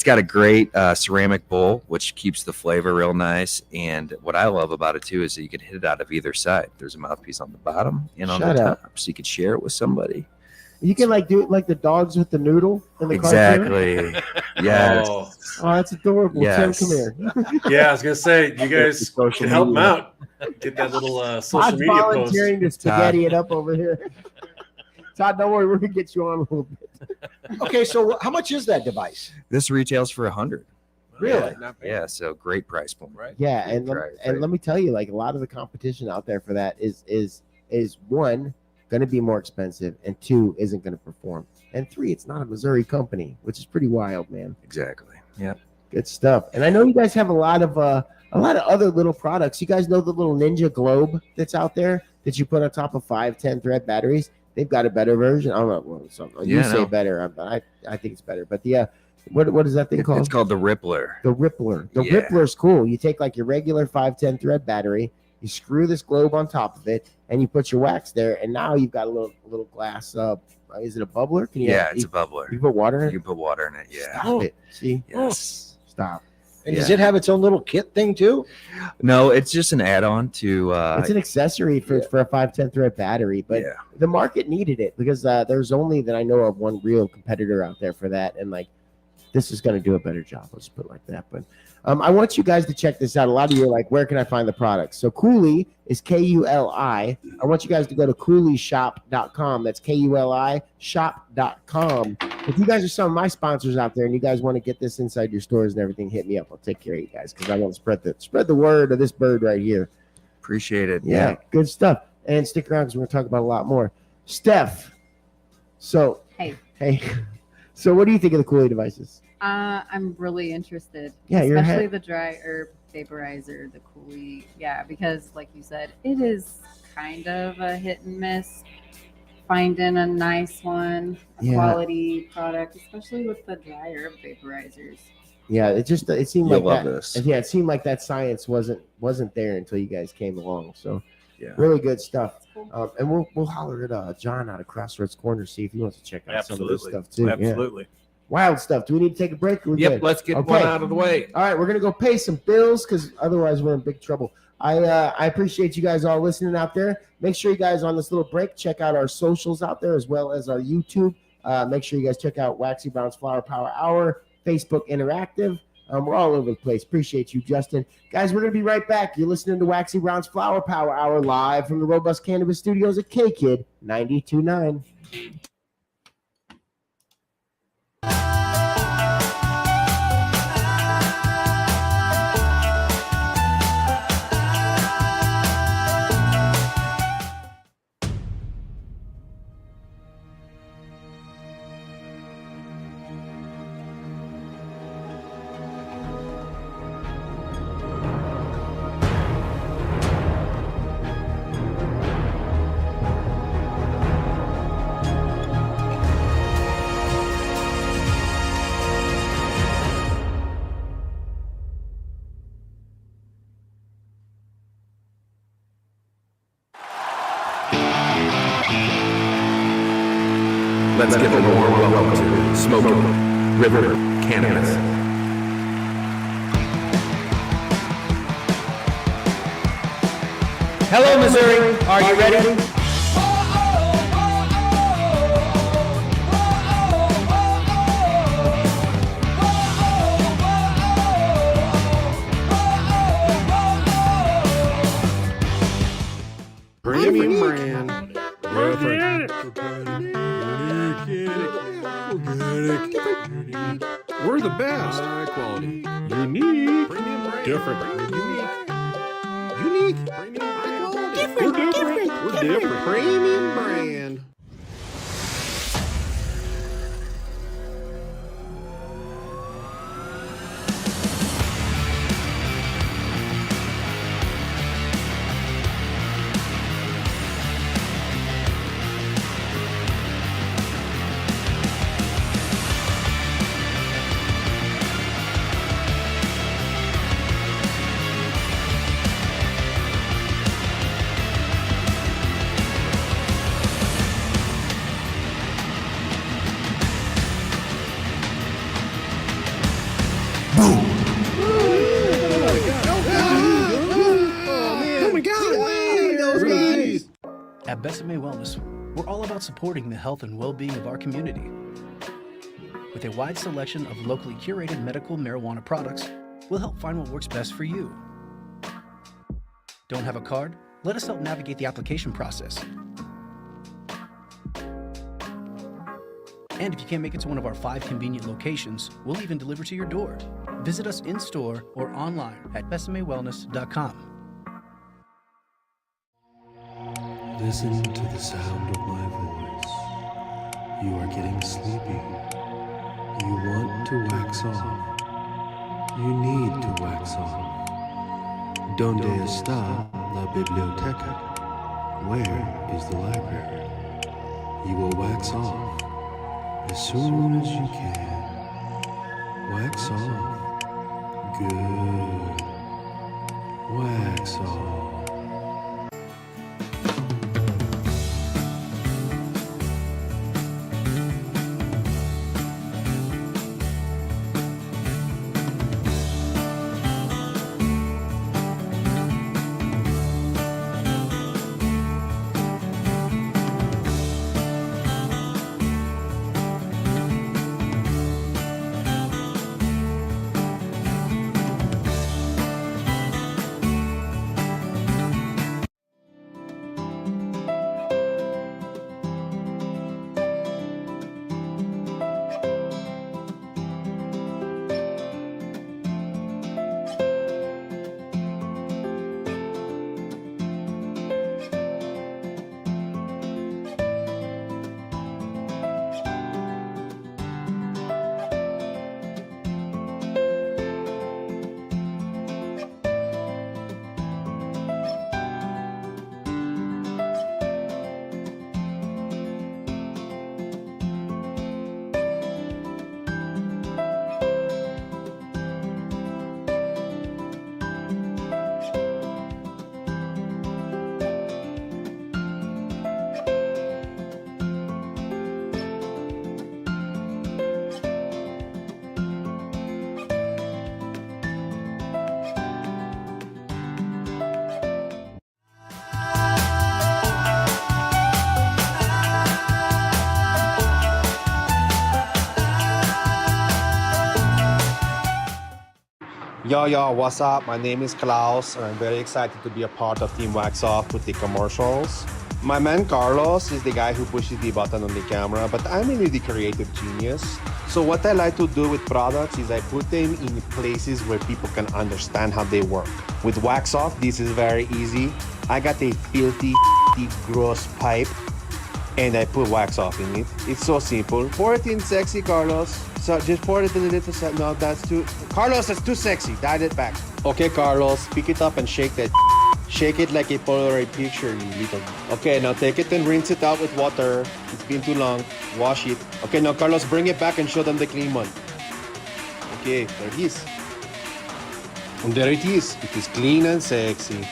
got a great ceramic bowl, which keeps the flavor real nice. And what I love about it too is that you can hit it out of either side. There's a mouthpiece on the bottom and on the top, so you can share it with somebody. You can do it like the dogs with the noodle in the cartoon. Yeah. Oh, that's adorable. Yes. Tim, come here. Yeah, I was gonna say you guys can help them out. Get that little social media post. Volunteering to spaghetti it up over here. Todd, don't worry, we're gonna get you on a little bit. Okay, so how much is that device? This retails for $100. Really? Yeah. So great price point, right? Yeah, and let me tell you, like a lot of the competition out there for that is one, going to be more expensive, and 2, isn't going to perform, and 3, it's not a Missouri company, which is pretty wild, man. Exactly. Yeah. Good stuff. And I know you guys have a lot of other little products. You guys know the little Ninja Globe that's out there that you put on top of 5-10 thread batteries. They've got a better version. I don't know. You say better, but I think it's better. But what is that thing called? It's called the Rippler. The Rippler. The Rippler's cool. You take like your regular 5-10 thread battery, you screw this globe on top of it, and you put your wax there, and now you've got a little glass Is it a bubbler? Can you Yeah, it's a bubbler. You put water in You it? can put water in it. Yeah. Stop it. See? Yes. Stop. And does it have its own little kit thing too? No, it's just an add-on to. It's an accessory for a 510 thread battery, but Yeah. the market needed it because there's only that I know of one real competitor out there for that, and like this is going to do a better job. Let's put it like that. But I want you guys to check this out. A lot of you are like, where can I find the products? So Cooley is Kuli. I want you guys to go to cooleyshop.com. That's Kuli shop.com. If you guys are some of my sponsors out there and you guys want to get this inside your stores and everything, hit me up. I'll take care of you guys because I want to spread the word of this bird right here. Appreciate it. Yeah, good stuff. And stick around because we're going to talk about a lot more. Steph. So, hey. So what do you think of the Cooley devices? I'm really interested. Yeah, especially the dry herb vaporizer, the Cooley. Yeah, because like you said, it is kind of a hit and miss finding a nice one, a quality product, especially with the dry herb vaporizers. Yeah, it seemed You'll like love that. this. Yeah, it seemed like that science wasn't there until you guys came along. So Yeah. really good stuff. And we'll holler at John out of Crossroads Corner, see if he wants to check out some of this stuff too. Yeah. Absolutely. Wild stuff. Do we need to take a break? Or we Yep, good? let's get Okay. one out of the way. All right, we're gonna go pay some bills because otherwise we're in big trouble. I appreciate you guys all listening out there. Make sure you guys on this little break check out our socials out there as well as our YouTube. Make sure you guys check out Waxy Brown's Flower Power Hour, Facebook Interactive. We're all over the place. Appreciate you, Justin. Guys, we're going to be right back. You're listening to Waxy Brown's Flower Power Hour live from the Robust Cannabis Studios at K-Kid 92.9. Let's give a warm welcome to Smoking River Cannabis. Hello, Missouri. Are you ready? Premium brand. We're the best. High quality. Unique. Premium brand. Different. Unique. Premium brand. We're different. We're different. Premium brand. At Besame Wellness, we're all about supporting the health and well-being of our community. With a wide selection of locally curated medical marijuana products, we'll help find what works best for you. Don't have a card? Let us help navigate the application process. And if you can't make it to one of our 5 convenient locations, we'll even deliver to your door. Visit us in-store or online at besamewellness.com. Listen to the sound of my voice. You are getting sleepy. You want to wax off. You need to wax off. Donde está la biblioteca? Where is the library? You will wax off as soon as you can. Wax off. Good. Wax off. Yo, what's up? My name is Klaus, and I'm very excited to be a part of Team Wax Off with the commercials. My man Carlos is the guy who pushes the button on the camera, but I'm really the creative genius. So what I like to do with products is I put them in places where people can understand how they work. With Wax Off, this is very easy. I got a filthy, gross pipe, and I put wax off in it. It's so simple. Pour it in sexy, Carlos. So just pour it in a little set. No, that's too... Carlos, that's too sexy. Dial it back. Okay, Carlos, pick it up and shake that. Shake it like a Polaroid picture, you little... Okay, now take it and rinse it out with water. It's been too long. Wash it. Okay, now Carlos, bring it back and show them the clean one. Okay, there it is. And there it is. It is clean and sexy.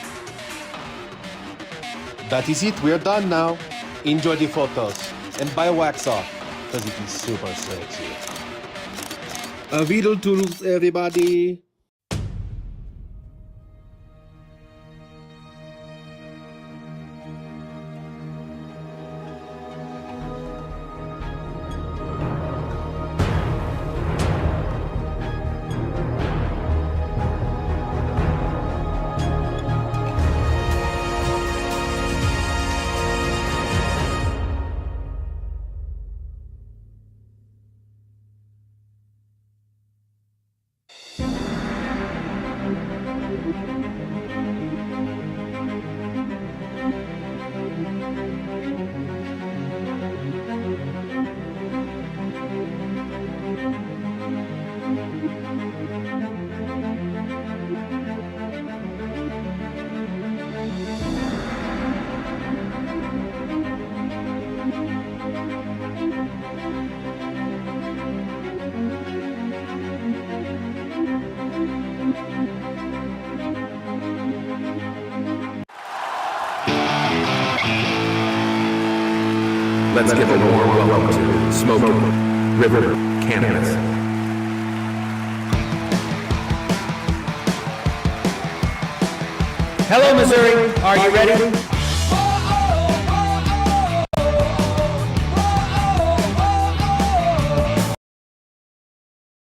That is it. We're done now. Enjoy the photos and buy wax off because it is super sexy. A Vidal Toodles, everybody. Let's give a warm welcome to Smoke River Cannabis. Hello, Missouri. Are you ready?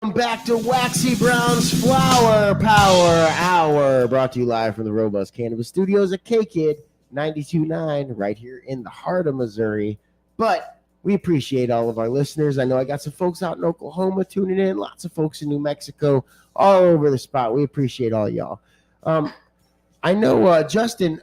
Welcome back to Waxy Brown's Flower Power Hour, brought to you live from the Robust Cannabis Studios at K-Kid 92.9, right here in the heart of Missouri. But we appreciate all of our listeners. I know I got some folks out in Oklahoma tuning in, lots of folks in New Mexico, all over the spot. We appreciate all y'all. I know, Justin,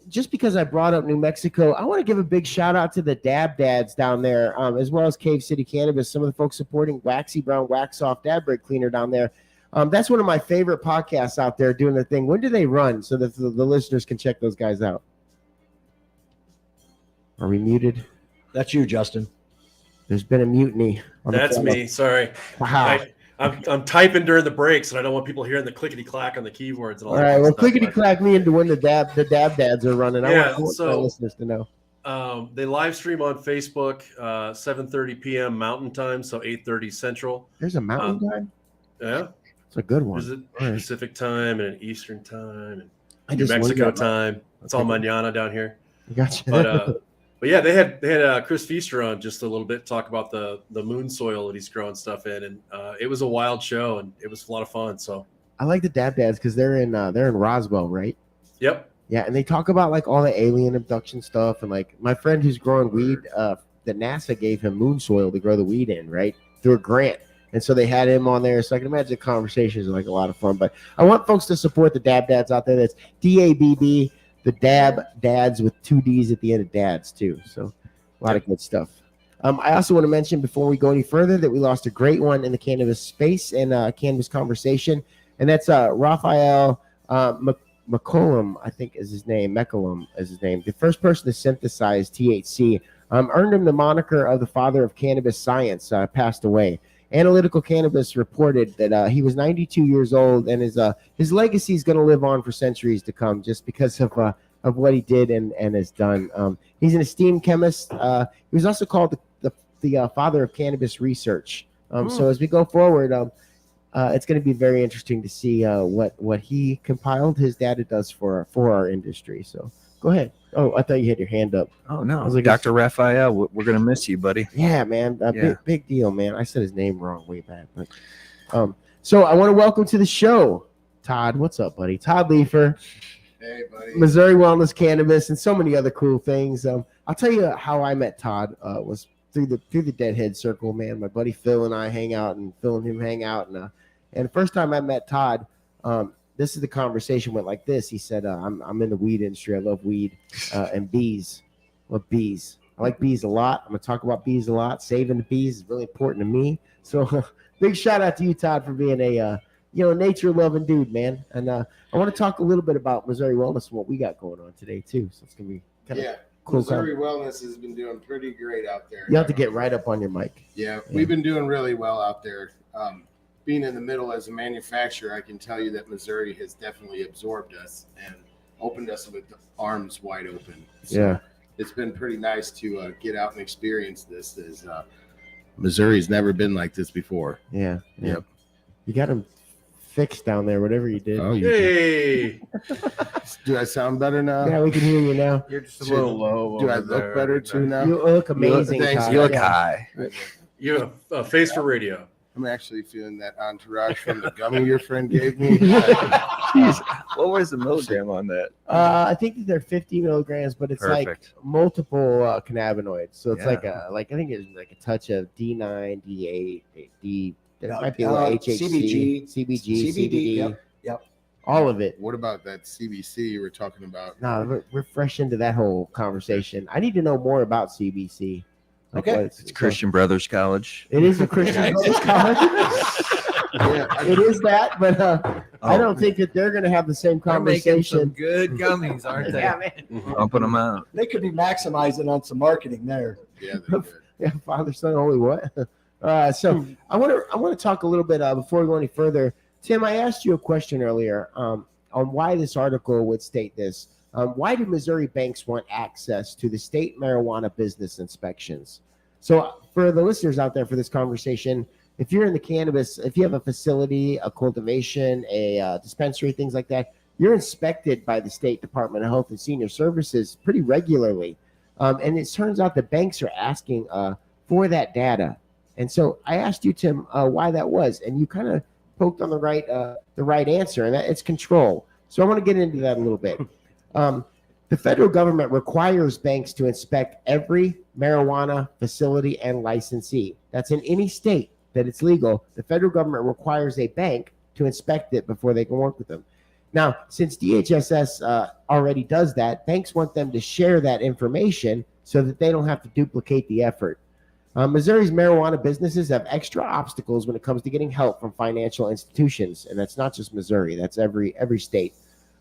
just because I brought up New Mexico, I want to give a big shout out to the Dab Dads down there, as well as Cave City Cannabis, some of the folks supporting Waxy Brown Wax Off Dab Break Cleaner down there. That's one of my favorite podcasts out there doing their thing. When do they run so that the listeners can check those guys out? Are we muted? That's you, Justin. There's been a mutiny. That's me. Sorry. Wow. I'm typing during the breaks, and I don't want people hearing the clickety clack on the keyboards. And all right. Well, clickety clack me into when the dab dads are running. Yeah, I want my listeners to know. They live stream on Facebook, 7:30 p.m. Mountain Time, so 8:30 Central. There's a Mountain Time. Yeah, it's a good one. There's a Pacific Time and an Eastern Time and New Mexico time. It's all mañana down here. Gotcha. But yeah, they had Chris Feaster on just a little bit, talk about the moon soil that he's growing stuff in, and it was a wild show and it was a lot of fun. So I like the Dab Dads because they're in Roswell, right? Yep. Yeah, and they talk about like all the alien abduction stuff, and like my friend who's growing weed, that NASA gave him moon soil to grow the weed in, right, through a grant. And so they had him on there. So I can imagine the conversations are like a lot of fun. But I want folks to support the Dab Dads out there. That's DABB. The Dab Dads with 2 Ds at the end of dads too. So a lot of good stuff. I also want to mention before we go any further that we lost a great one in the cannabis space and cannabis conversation. And that's Raphael McCollum, I think is his name. McCollum is his name. The first person to synthesize THC. Earned him the moniker of the father of cannabis science, passed away. Analytical Cannabis reported that he was 92 years old, and his legacy is going to live on for centuries to come, just because of what he did and has done. He's an esteemed chemist. He was also called the father of cannabis research. So as we go forward, it's going to be very interesting to see what he compiled. His data does for our industry. So go ahead. Oh, I thought you had your hand up. Oh no, I was like, Dr. Raphael, we're gonna miss you, buddy. Yeah, man, big deal, man. I said his name wrong way back, but so I want to welcome to the show Todd. What's up, buddy? Todd Leifer, Hey, buddy. Missouri Wellness Cannabis, and so many other cool things. I'll tell you how I met Todd was through the Deadhead Circle, man. My buddy Phil and I hang out, and Phil and him hang out, and the first time I met Todd, this is the conversation went like this. He said, I'm in the weed industry. I love weed and bees. I love bees. I like bees a lot. I'm gonna talk about bees a lot. Saving the bees is really important to me. So big shout out to you, Todd, for being a nature loving dude, man. And I want to talk a little bit about Missouri Wellness and what we got going on today too. So it's gonna be kind of cool. Missouri Wellness has been doing pretty great out there. You have to get right up on your mic. Yeah, we've been doing really well out there. Being in the middle as a manufacturer, I can tell you that Missouri has definitely absorbed us and opened us with arms wide open. So Yeah. it's been pretty nice to get out and experience this. Missouri's never been like this before. Yeah. Yep. You got him fixed down there, whatever you did. Oh, Hey, do I sound better now? Yeah, we can hear you now. You're just a little low. Do I over look there. better too now? You look amazing. thanks. Todd. You look Yeah. high. you have a face for radio. I'm actually feeling that entourage from the gummy your friend gave me. What was the milligram on that? I think that they're 50 milligrams, but it's like Perfect. multiple cannabinoids. So it's Yeah. like I think it's like a touch of D9, D8, D. There Yeah, might be a little HHC, CBG, CBG, CBD, CBD, yep. all of it. What about that CBC you were talking about? No, we're fresh into that whole conversation. I need to know more about CBC. Okay. It's Christian Brothers College. It is a Christian Brothers college. Yeah, It is that, but I don't think that they're going to have the same They're making some conversation. good gummies, aren't they? Yeah, man. Pumping them out. They could be maximizing on some marketing there. yeah, they're good. Yeah, father, son, holy what? So I want to talk a little bit before we go any further. Tim, I asked you a question earlier on why this article would state this. Why do Missouri banks want access to the state marijuana business inspections? So for the listeners out there for this conversation, if you're in the cannabis, if you have a facility, a cultivation, a dispensary, things like that, you're inspected by the State Department of Health and Senior Services pretty regularly. And it turns out the banks are asking for that data. And so I asked you, Tim, why that was, and you kind of poked on the right answer, and that it's control. So I want to get into that a little bit. The federal government requires banks to inspect every marijuana facility and licensee. That's in any state that it's legal. The federal government requires a bank to inspect it before they can work with them. Now, since DHSS already does that, banks want them to share that information so that they don't have to duplicate the effort. Missouri's marijuana businesses have extra obstacles when it comes to getting help from financial institutions, and that's not just Missouri, that's every state.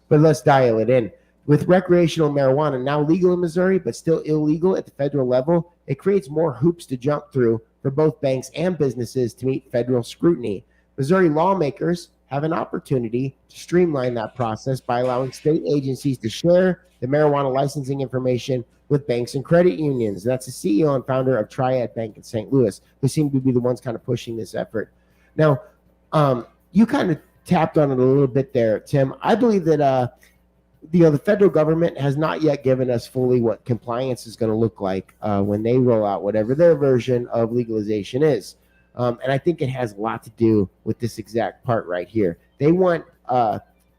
But let's dial it in. With recreational marijuana now legal in Missouri, but still illegal at the federal level, it creates more hoops to jump through for both banks and businesses to meet federal scrutiny. Missouri lawmakers have an opportunity to streamline that process by allowing state agencies to share the marijuana licensing information with banks and credit unions. That's the CEO and founder of Triad Bank in St. Louis, who seem to be the ones kind of pushing this effort. Now, you kind of tapped on it a little bit there, Tim. I believe that the federal government has not yet given us fully what compliance is going to look like when they roll out whatever their version of legalization is. And I think it has a lot to do with this exact part right here. They want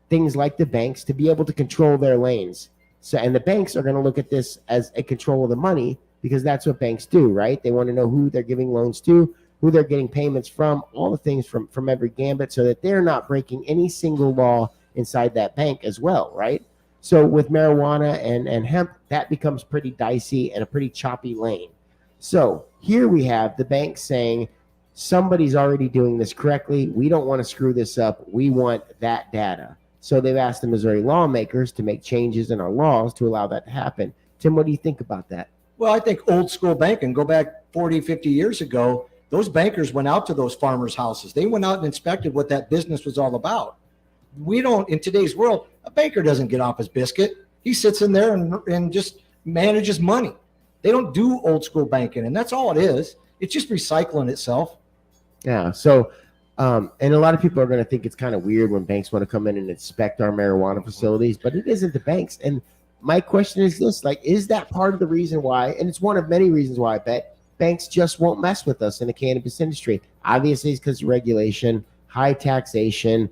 things like the banks to be able to control their lanes. So, and the banks are going to look at this as a control of the money because that's what banks do, right? They want to know who they're giving loans to, who they're getting payments from, all the things from every gambit so that they're not breaking any single law inside that bank as well, right? So with marijuana and hemp, that becomes pretty dicey and a pretty choppy lane. So here we have the bank saying, somebody's already doing this correctly. We don't want to screw this up. We want that data. So they've asked the Missouri lawmakers to make changes in our laws to allow that to happen. Tim, what do you think about that? Well, I think old school banking, go back 40, 50 years ago, those bankers went out to those farmers' houses. They went out and inspected what that business was all about. We don't, in today's world, a banker doesn't get off his biscuit. He sits in there and just manages money. They don't do old school banking, and that's all it is. It's just recycling itself. Yeah. So, and a lot of people are going to think it's kind of weird when banks want to come in and inspect our marijuana facilities, but it isn't the banks. And my question is this, like, is that part of the reason why, and it's one of many reasons why I bet banks just won't mess with us in the cannabis industry. Obviously, it's because of regulation, high taxation,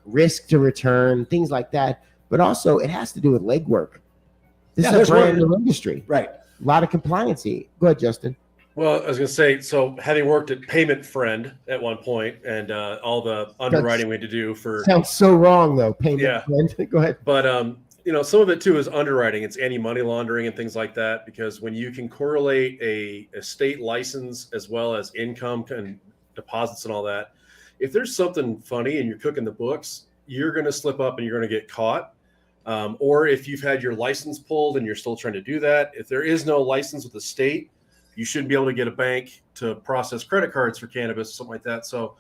risk to return, things like that. But also, it has to do with legwork. This Yeah, is there's a brand one- new industry. Right. A lot of compliancy. Go ahead, Justin. Well, I was going to say, so having worked at Payment Friend at one point and all the underwriting we had to do for, Sounds so wrong, though. Payment Yeah. friend. Go ahead. but some of it too is underwriting. It's anti-money laundering and things like that, because when you can correlate a state license as well as income and deposits and all that, if there's something funny and you're cooking the books, you're going to slip up and you're going to get caught. Or if you've had your license pulled and you're still trying to do that, if there is no license with the state, you shouldn't be able to get a bank to process credit cards for cannabis, something like that. So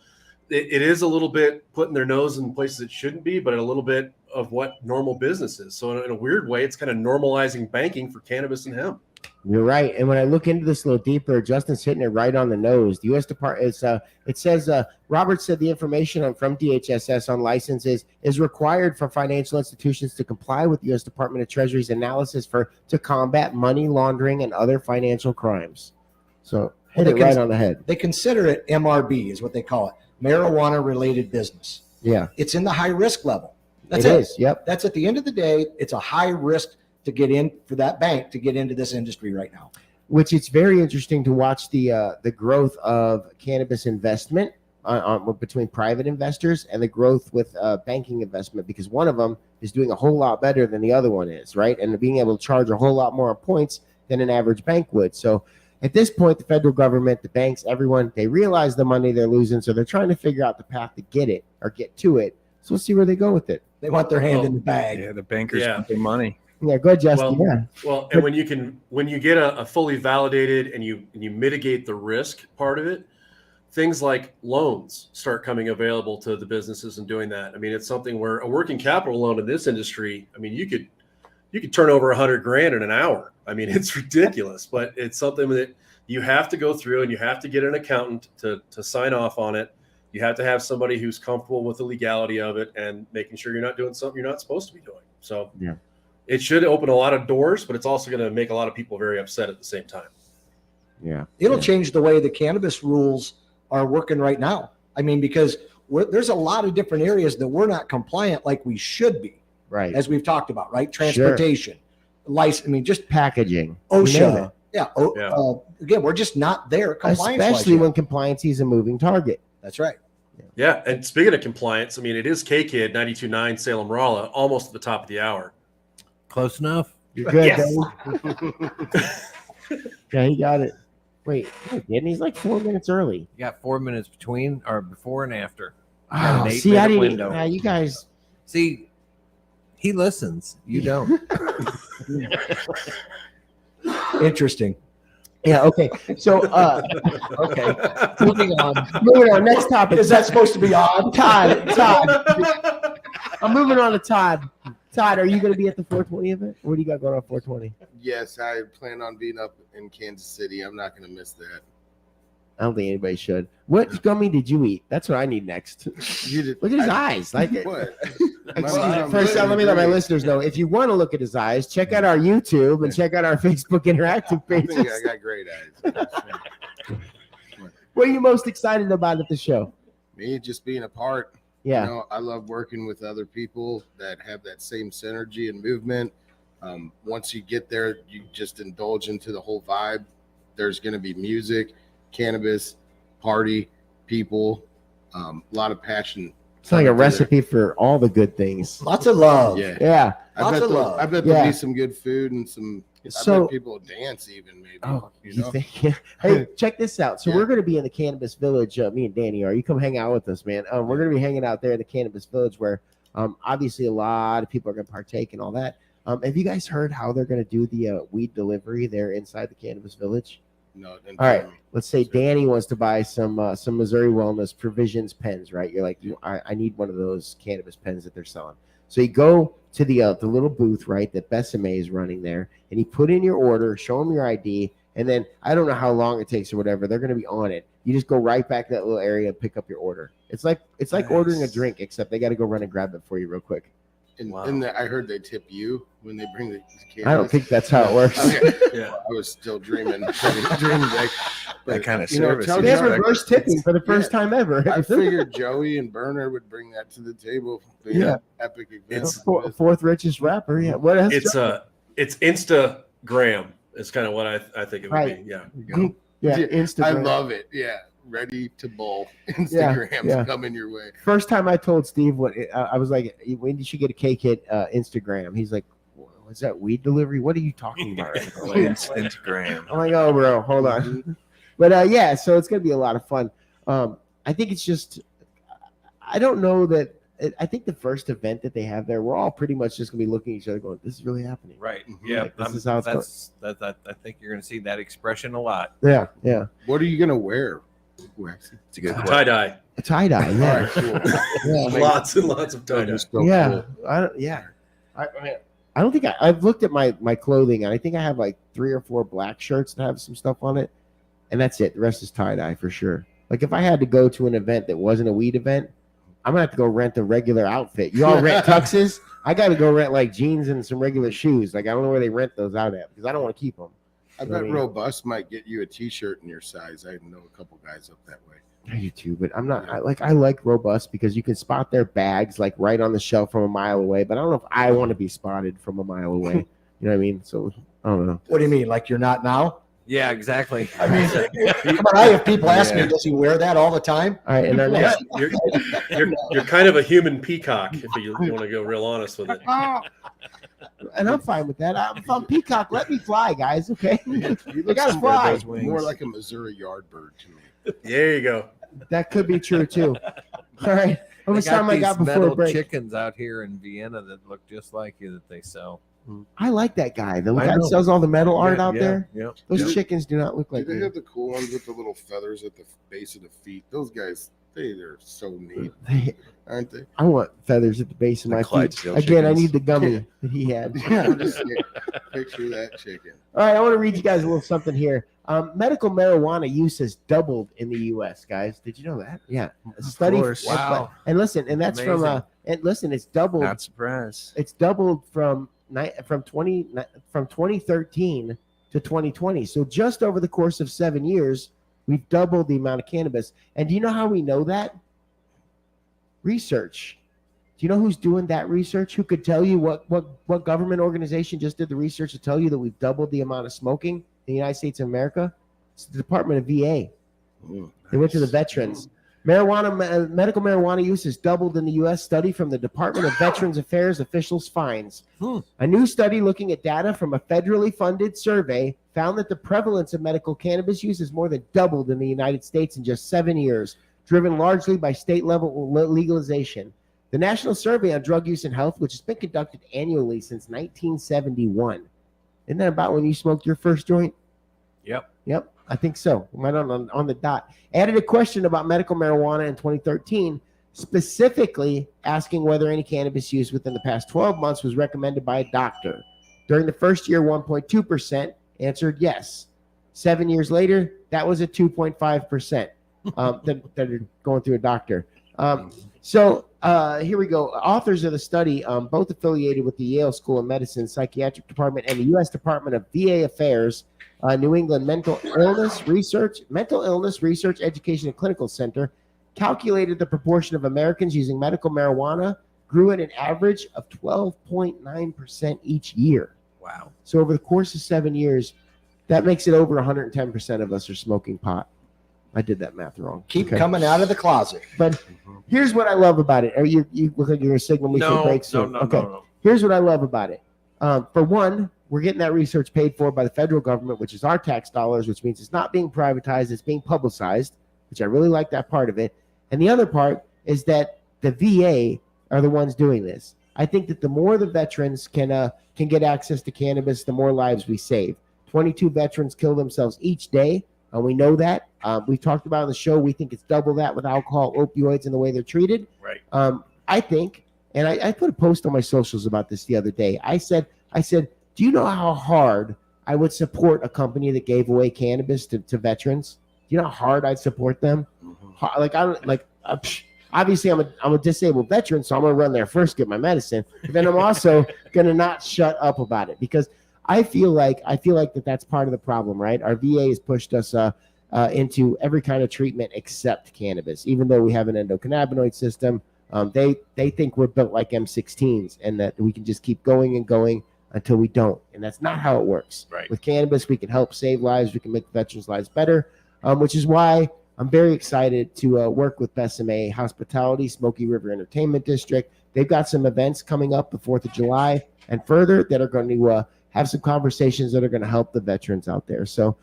it is a little bit putting their nose in places it shouldn't be, but a little bit of what normal business is. So in a weird way, it's kind of normalizing banking for cannabis and hemp. You're right. And when I look into this a little deeper, Justin's hitting it right on the nose. The U.S. Department is, it says, Robert said the information from DHSS on licenses is required for financial institutions to comply with the U.S. Department of Treasury's analysis to combat money laundering and other financial crimes. So hit it right on the head. They consider it MRB is what they call it, marijuana related business. Yeah. It's in the high risk level. That's It it. is. Yep. That's at the end of the day, it's a high risk to get in for that bank to get into this industry right now. Which it's very interesting to watch the growth of cannabis investment between private investors and the growth with banking investment, because one of them is doing a whole lot better than the other one is, right? And being able to charge a whole lot more points than an average bank would. So at this point, the federal government, the banks, everyone, they realize the money they're losing, so they're trying to figure out the path to get it or get to it. So we'll see where they go with it. They want their hand in the bag. Yeah, the bankers Yeah. want their money. Yeah, go ahead, Justin. Well, and when you get a fully validated and you mitigate the risk part of it, things like loans start coming available to the businesses and doing that. I mean, it's something where a working capital loan in this industry, I mean, you could turn over $100,000 in an hour. I mean, it's ridiculous, but it's something that you have to go through, and you have to get an accountant to sign off on it. You have to have somebody who's comfortable with the legality of it and making sure you're not doing something you're not supposed to be doing. So Yeah. It should open a lot of doors, but it's also going to make a lot of people very upset at the same time. Yeah. It'll change the way the cannabis rules are working right now. I mean, because there's a lot of different areas that we're not compliant like we should be, Right. as we've talked about, right? Transportation, license, I mean, just Packaging. OSHA. You name it. Yeah. Again, we're just not there compliance. Especially when compliancy is a moving target. That's right. Yeah. And speaking of compliance, I mean, it is K-Kid 92.9 Salem Rolla, almost at the top of the hour. Close enough. You're good, Yes. Dave. Yeah, he got it. Wait, didn't he's like 4 minutes early? You got 4 minutes between or before and after. You got Oh, an see, I 8-minute didn't. window. You guys. See, he listens. You don't. Interesting. Yeah. Okay. So, okay. Moving on. Next topic. Is that supposed to be odd? Todd. I'm moving on to Todd. Todd, are you going to be at the 420 event? What do you got going on 420? Yes, I plan on being up in Kansas City. I'm not going to miss that. I don't think anybody should. What gummy did you eat? That's what I need next. You did, Look at his eyes. Like it. What? First, let me let my listeners know. If you want to look at his eyes, check out our YouTube and check out our Facebook interactive I pages. think I got great eyes. What are you most excited about at the show? Me just being a part. Yeah. You know, I love working with other people that have that same synergy and movement. Once you get there, you just indulge into the whole vibe. There's going to be music, cannabis, party, people, a lot of passion. It's like a recipe for all the good things. Lots of love. Yeah. Yeah. I bet there'll be some good food and some. I bet people will dance even maybe. Oh, you know? Hey, check this out. So Yeah. we're going to be in the Cannabis Village. Me and Danny are. You come hang out with us, man. We're going to be hanging out there in the Cannabis Village, where obviously a lot of people are going to partake and all that. Have you guys heard how they're going to do the weed delivery there inside the Cannabis Village? No. All right. Let's say Danny wants to buy some Missouri Wellness Provisions pens, right? You're like, I need one of those cannabis pens that they're selling. So you go to the little booth, right, that Besame is running there, and you put in your order, show them your ID, and then I don't know how long it takes or whatever. They're going to be on it. You just go right back to that little area and pick up your order. It's like ordering a drink, except they got to go run and grab it for you real quick. And, Wow. and I heard they tip you when they bring the cannabis. I don't think that's how it works. Okay. Yeah. I was still dreaming big. That kind of you know, service. tell They have Joey- reverse tipping for the first time ever. I figured Joey and Burner would bring that to the table. Yeah. Epic event. It's- Fourth richest rapper. Yeah. What else? It's Instagram. It's kind of what I think it would Right. be. Yeah. Yeah. I Instagram. love it. Yeah. Ready to bowl. Instagram's yeah. coming your way. First time I told Steve what I was like, when did you get a cake hit Instagram? He's like, was that weed delivery? What are you talking about? Instagram. I'm like, oh, bro, hold on. But yeah, so it's gonna be a lot of fun. I think it's just, I don't know that. I think the first event that they have there, we're all pretty much just gonna be looking at each other, going, "This is really happening." Right. Mhm. Yeah. Like, this is how it's I think you're going to see that expression a lot. Yeah, yeah. What are you gonna wear, Waxy? It's a good Tie dye. A tie dye. All Yeah, right, cool. yeah. Lots and lots of tie dye. Just so Yeah, cool. I don't think I've looked at my clothing, and I think I have like 3 or 4 black shirts that have some stuff on it, and that's it. The rest is tie dye for sure. Like if I had to go to an event that wasn't a weed event, I'm gonna have to go rent a regular outfit. You all rent tuxes? I got to go rent like jeans and some regular shoes. Like I don't know where they rent those out at because I don't want to keep them. I bet Robust might get you a T-shirt in your size. I know a couple guys up that way. I do too, but I'm not. I like Robust because you can spot their bags like right on the shelf from a mile away. But I don't know if I want to be spotted from a mile away. You know what I mean? So I don't know. What do you mean? Like you're not now? Yeah, exactly. I mean, come on, I have people ask me, does he wear that all the time? All right, and our next, You're kind of a human peacock if you want to go real honest with it. and I'm fine with that. I'm from Peacock. Let me fly, guys. Okay, You I look gotta fly. more like a Missouri Yardbird to me. There you go. That could be true too. All right, how They much got time I these got before metal break? chickens out here in Vienna that look just like you that they sell. I like that guy. The I guy know. that sells all the metal art out Yeah, there. Yeah. Those Yeah. chickens do not look Do like they me. have the cool ones with the little feathers at the base of the feet? Those guys, they're so neat, aren't they? I want feathers at the base of The my feet. Clydesdale Again, I chickens. need the gummy that he had. Yeah, just picture that chicken. All right, I want to read you guys a little something here. Medical marijuana use has doubled in the U.S., guys. Did you know that? Yeah, a study. course. Wow. And listen, and that's from Amazing. and listen, it's doubled. Not surprised. It's doubled from 2013 to 2020. So just over the course of 7 years, we've doubled the amount of cannabis. And do you know how we know that? Research. Do you know who's doing that research? Who could tell you what government organization just did the research to tell you that we've doubled the amount of smoking in the United States of America? It's the Department of VA. They went to the veterans. Medical marijuana use has doubled in the U.S. Study from the Department of Veterans Affairs officials finds. A new study looking at data from a federally funded survey found that the prevalence of medical cannabis use has more than doubled in the United States in just 7 years, driven largely by state-level legalization. The National Survey on Drug Use and Health, which has been conducted annually since 1971. Isn't that about when you smoked your first joint? Yep, I think so. Right on the dot. Added a question about medical marijuana in 2013, specifically asking whether any cannabis use within the past 12 months was recommended by a doctor. During the first year, 1.2% answered yes. 7 years later, that was at 2.5% that are going through a doctor. So here we go. Authors of the study, both affiliated with the Yale School of Medicine Psychiatric Department and the U.S. Department of VA Affairs, New England Mental Illness Research, Education, and Clinical Center, calculated the proportion of Americans using medical marijuana grew at an average of 12.9% each year. Wow. So over the course of 7 years, that makes it over 110% of us are smoking pot. I did that math wrong. Keep coming out of the closet. But here's what I love about it. You look like you're a signal me for break soon. No. Here's what I love about it. For one, we're getting that research paid for by the federal government, which is our tax dollars, which means it's not being privatized, it's being publicized, which I really like that part of it. And the other part is that the VA are the ones doing this. I think that the more the veterans can get access to cannabis, the more lives we save. 22 veterans kill themselves each day, and we know that. We've talked about on the show. We think it's double that with alcohol, opioids, and the way they're treated. Right. I think, and I put a post on my socials about this the other day. I said, do you know how hard I would support a company that gave away cannabis to veterans? Do you know how hard I'd support them? I obviously I'm a disabled veteran, so I'm gonna run there first, get my medicine. But then I'm also gonna not shut up about it because I feel like that's part of the problem, right? Our VA has pushed us into every kind of treatment except cannabis, even though we have an endocannabinoid system. They think we're built like M16s and that we can just keep going and going until we don't, and that's not how it works. Right. With cannabis, we can help save lives, we can make veterans' lives better, which is why I'm very excited to work with Besame Hospitality, Smoky River Entertainment District. They've got some events coming up the 4th of July and further that are going to have some conversations that are going to help the veterans out there. So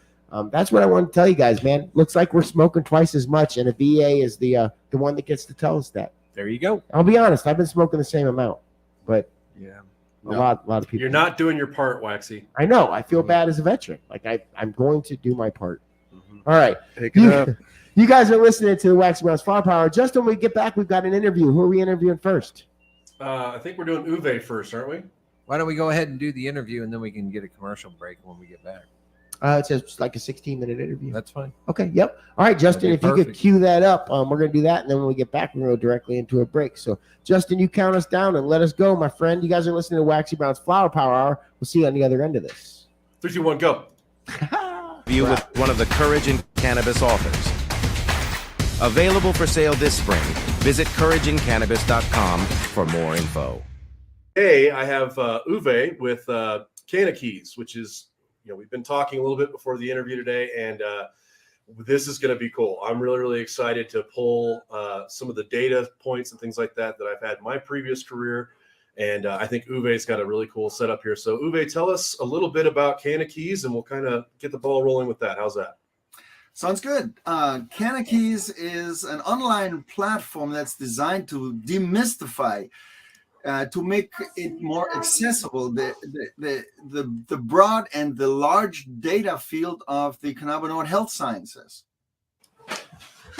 that's what I want to tell you guys, man. Looks like we're smoking twice as much, and the VA is the one that gets to tell us that. There you go. I'll be honest, I've been smoking the same amount, but Yeah. a lot of people. You're not doing your part, Waxy. I know. I feel bad as a veteran. Like I'm going to do my part. Mm-hmm. All right. Pick it up. You guys are listening to the Waxy Brown's Flower Power. Just when we get back, we've got an interview. Who are we interviewing first? I think we're doing Uwe first, aren't we? Why don't we go ahead and do the interview and then we can get a commercial break when we get back? It says like a 16-minute interview. That's fine. Okay. Yep. All right, Justin, if That'd you be could cue that up, we're going to do that. And then when we get back, we're going to go directly into a break. So, Justin, you count us down and let us go, my friend. You guys are listening to Waxy Brown's Flower Power Hour. We'll see you on the other end of this. 3, 2, 1, go. View with one of the Courage in Cannabis authors. Available for sale this spring. Visit courageincannabis.com for more info. Hey, I have Uwe with Canna Keys, which is, we've been talking a little bit before the interview today, and this is going to be cool. I'm really, really excited to pull some of the data points and things like that I've had in my previous career. And I think Uwe's got a really cool setup here. So Uwe, tell us a little bit about Canna Keys, and we'll kind of get the ball rolling with that. How's that? Sounds good. Canna Keys is an online platform that's designed to demystify, to make it more accessible, the broad and the large data field of the cannabinoid health sciences.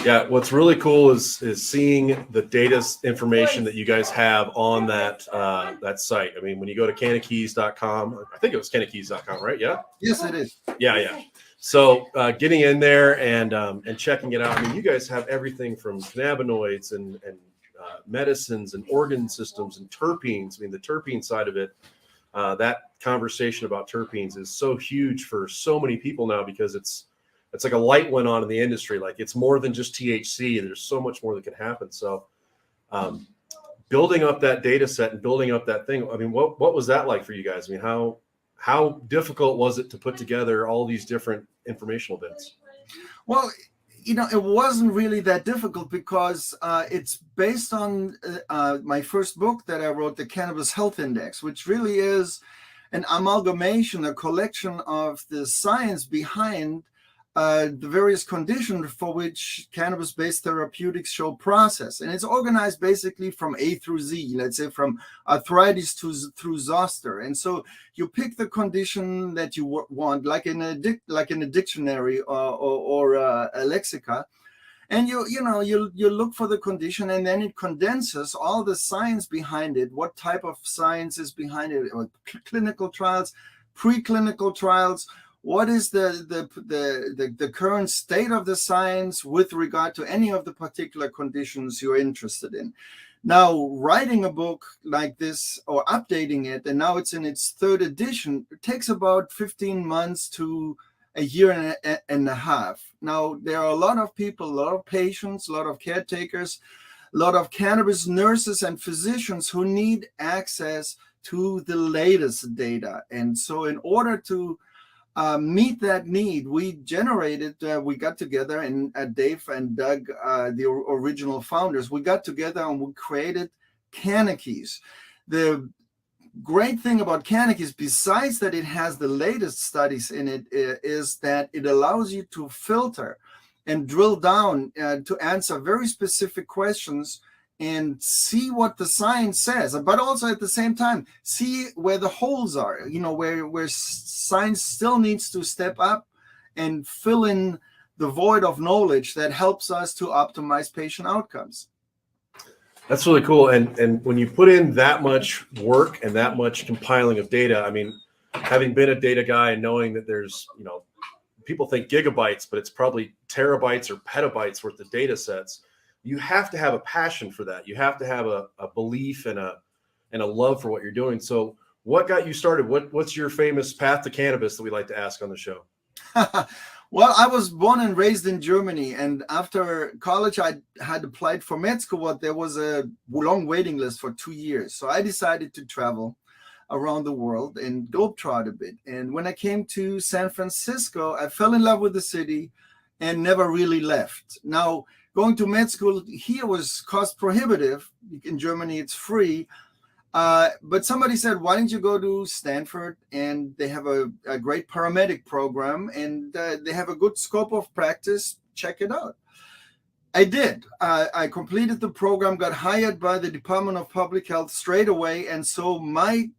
Yeah, what's really cool is seeing the data information that you guys have on that that site. I mean, when you go to cannakeys.com, I think it was cannakeys.com, right? Yeah. Yes, it is. Yeah. So getting in there and checking it out. I mean, you guys have everything from cannabinoids and medicines and organ systems and terpenes. I mean, the terpene side of it, that conversation about terpenes is so huge for so many people now because it's like a light went on in the industry. Like it's more than just THC. There's so much more that can happen. So building up that data set and building up that thing. I mean, what was that like for you guys? I mean, how difficult was it to put together all these different informational bits? Well, it wasn't really that difficult because it's based on my first book that I wrote, The Cannabis Health Index, which really is an amalgamation, a collection of the science behind the various conditions for which cannabis-based therapeutics show process. And it's organized basically from A through Z, let's say from arthritis through zoster. And so you pick the condition that you want, like in a dictionary or a lexica, and you look for the condition, and then it condenses all the science behind it, what type of science is behind it, clinical trials, preclinical trials. What is the current state of the science with regard to any of the particular conditions you're interested in? Now, writing a book like this or updating it, and now it's in its 3rd edition, it takes about 15 months to a year and a half. Now, there are a lot of people, a lot of patients, a lot of caretakers, a lot of cannabis nurses and physicians who need access to the latest data. And so in order to meet that need, we got together, and Dave and Doug, the original founders, we got together and we created Canna Keys. The great thing about Canna Keys, besides that it has the latest studies in it, is that it allows you to filter and drill down to answer very specific questions and see what the science says, but also at the same time see where the holes are, where science still needs to step up and fill in the void of knowledge that helps us to optimize patient outcomes. That's really cool. And when you put in that much work and that much compiling of data, I mean, having been a data guy and knowing that there's, people think gigabytes, but it's probably terabytes or petabytes worth of data sets. you have to have a passion for that. You have to have a belief and a love for what you're doing. So what got you started? What's your famous path to cannabis that we like to ask on the show? Well, I was born and raised in Germany, and after college, I had applied for med school, but there was a long waiting list for 2 years. So I decided to travel around the world and globetrot a bit. And when I came to San Francisco, I fell in love with the city and never really left. Now, going to med school here was cost prohibitive. In Germany, it's free. But somebody said, why don't you go to Stanford? And they have a great paramedic program, and they have a good scope of practice. Check it out. I did. I completed the program, got hired by the Department of Public Health straight away. And so my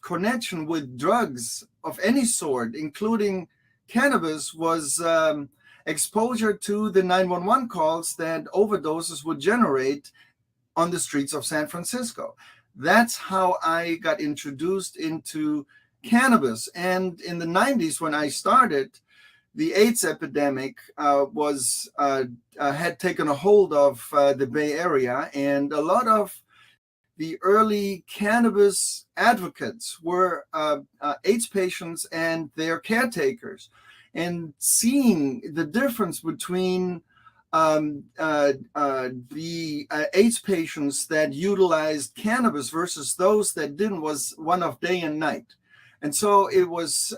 connection with drugs of any sort, including cannabis, was exposure to the 911 calls that overdoses would generate on the streets of San Francisco. That's how I got introduced into cannabis. And in the 90s, when I started, the AIDS epidemic had taken a hold of the Bay Area, and a lot of the early cannabis advocates were AIDS patients and their caretakers, and seeing the difference between the AIDS patients that utilized cannabis versus those that didn't was one of day and night. And so it was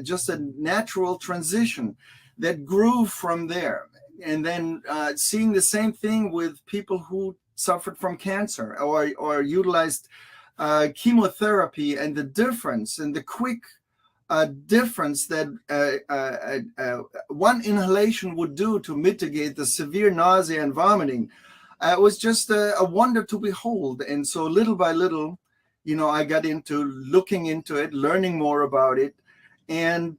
just a natural transition that grew from there. And then seeing the same thing with people who suffered from cancer or utilized chemotherapy, and the difference and the quick difference that one inhalation would do to mitigate the severe nausea and vomiting was just a wonder to behold. And so little by little, I got into looking into it, learning more about it, and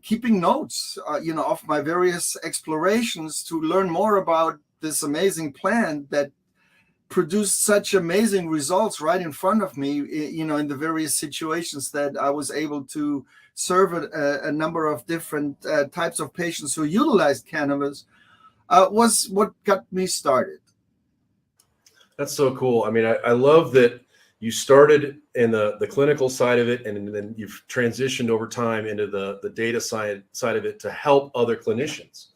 keeping notes, of my various explorations to learn more about this amazing plant that produced such amazing results right in front of me, in the various situations that I was able to serve a number of different types of patients who utilized cannabis, was what got me started. That's so cool. I mean, I love that you started in the clinical side of it, and then you've transitioned over time into the data side of it to help other clinicians.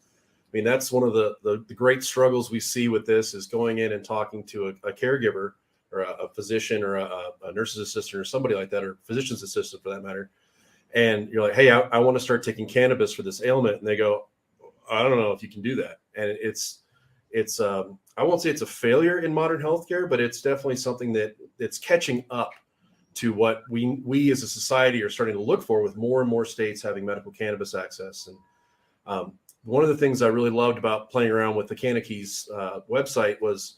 I mean, that's one of the great struggles we see with this, is going in and talking to a caregiver or a physician or a nurse's assistant or somebody like that, or physician's assistant for that matter. And you're like, hey, I want to start taking cannabis for this ailment. And they go, I don't know if you can do that. And it's I won't say it's a failure in modern healthcare, but it's definitely something that it's catching up to what we as a society are starting to look for, with more and more states having medical cannabis access. And one of the things I really loved about playing around with the CannaKeys website was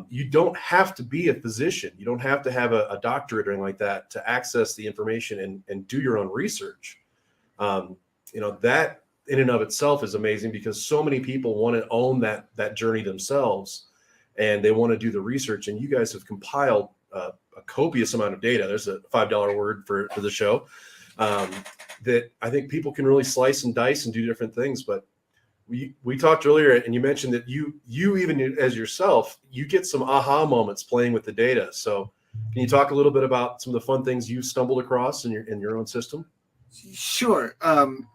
you don't have to be a physician. You don't have to have a doctorate or anything like that to access the information and do your own research. That in and of itself is amazing, because so many people want to own that journey themselves, and they want to do the research. And you guys have compiled a copious amount of data. There's a $5 word for the show. That I think people can really slice and dice and do different things. But we talked earlier, and you mentioned that you even as yourself, you get some aha moments playing with the data. So can you talk a little bit about some of the fun things you stumbled across in your own system? Sure.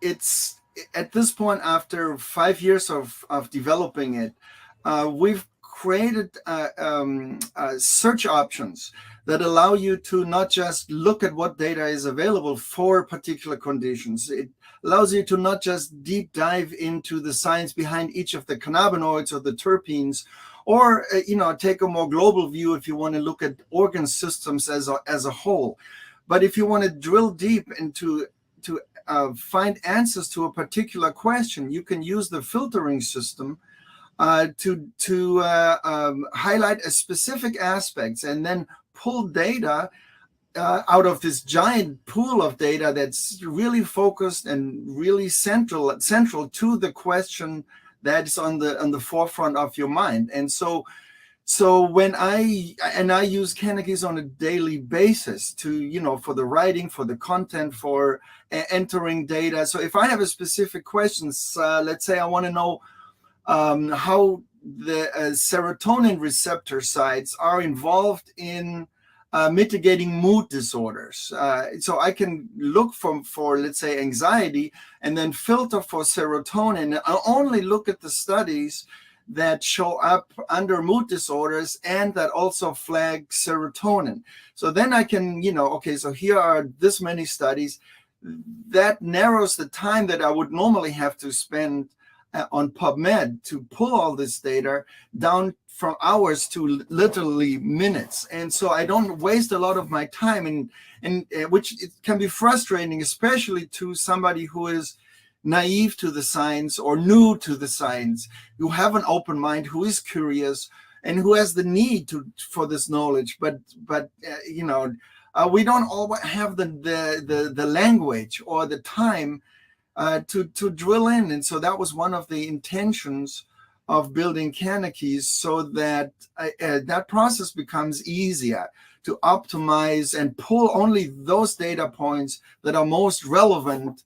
It's at this point, after 5 years of developing it, we've created search options that allow you to not just look at what data is available for particular conditions. It allows you to not just deep dive into the science behind each of the cannabinoids or the terpenes, or take a more global view if you want to look at organ systems as a whole. But if you want to drill deep into to find answers to a particular question, you can use the filtering system to highlight a specific aspects, and then pull data out of this giant pool of data that's really focused and really central to the question that's on the forefront of your mind. And so when I use CannaKeys on a daily basis to, for the writing, for the content, for entering data. So if I have a specific question, let's say I want to know how the serotonin receptor sites are involved in mitigating mood disorders. So I can look for, let's say, anxiety and then filter for serotonin. I only look at the studies that show up under mood disorders and that also flag serotonin. So then I can, okay, so here are this many studies. That narrows the time that I would normally have to spend on PubMed to pull all this data down from hours to literally minutes. And so I don't waste a lot of my time, and which it can be frustrating, especially to somebody who is naive to the science or new to the science, who have an open mind, who is curious, and who has the need for this knowledge. But we don't always have the language or the time to drill in. And so that was one of the intentions of building Canakys, so that that process becomes easier to optimize and pull only those data points that are most relevant,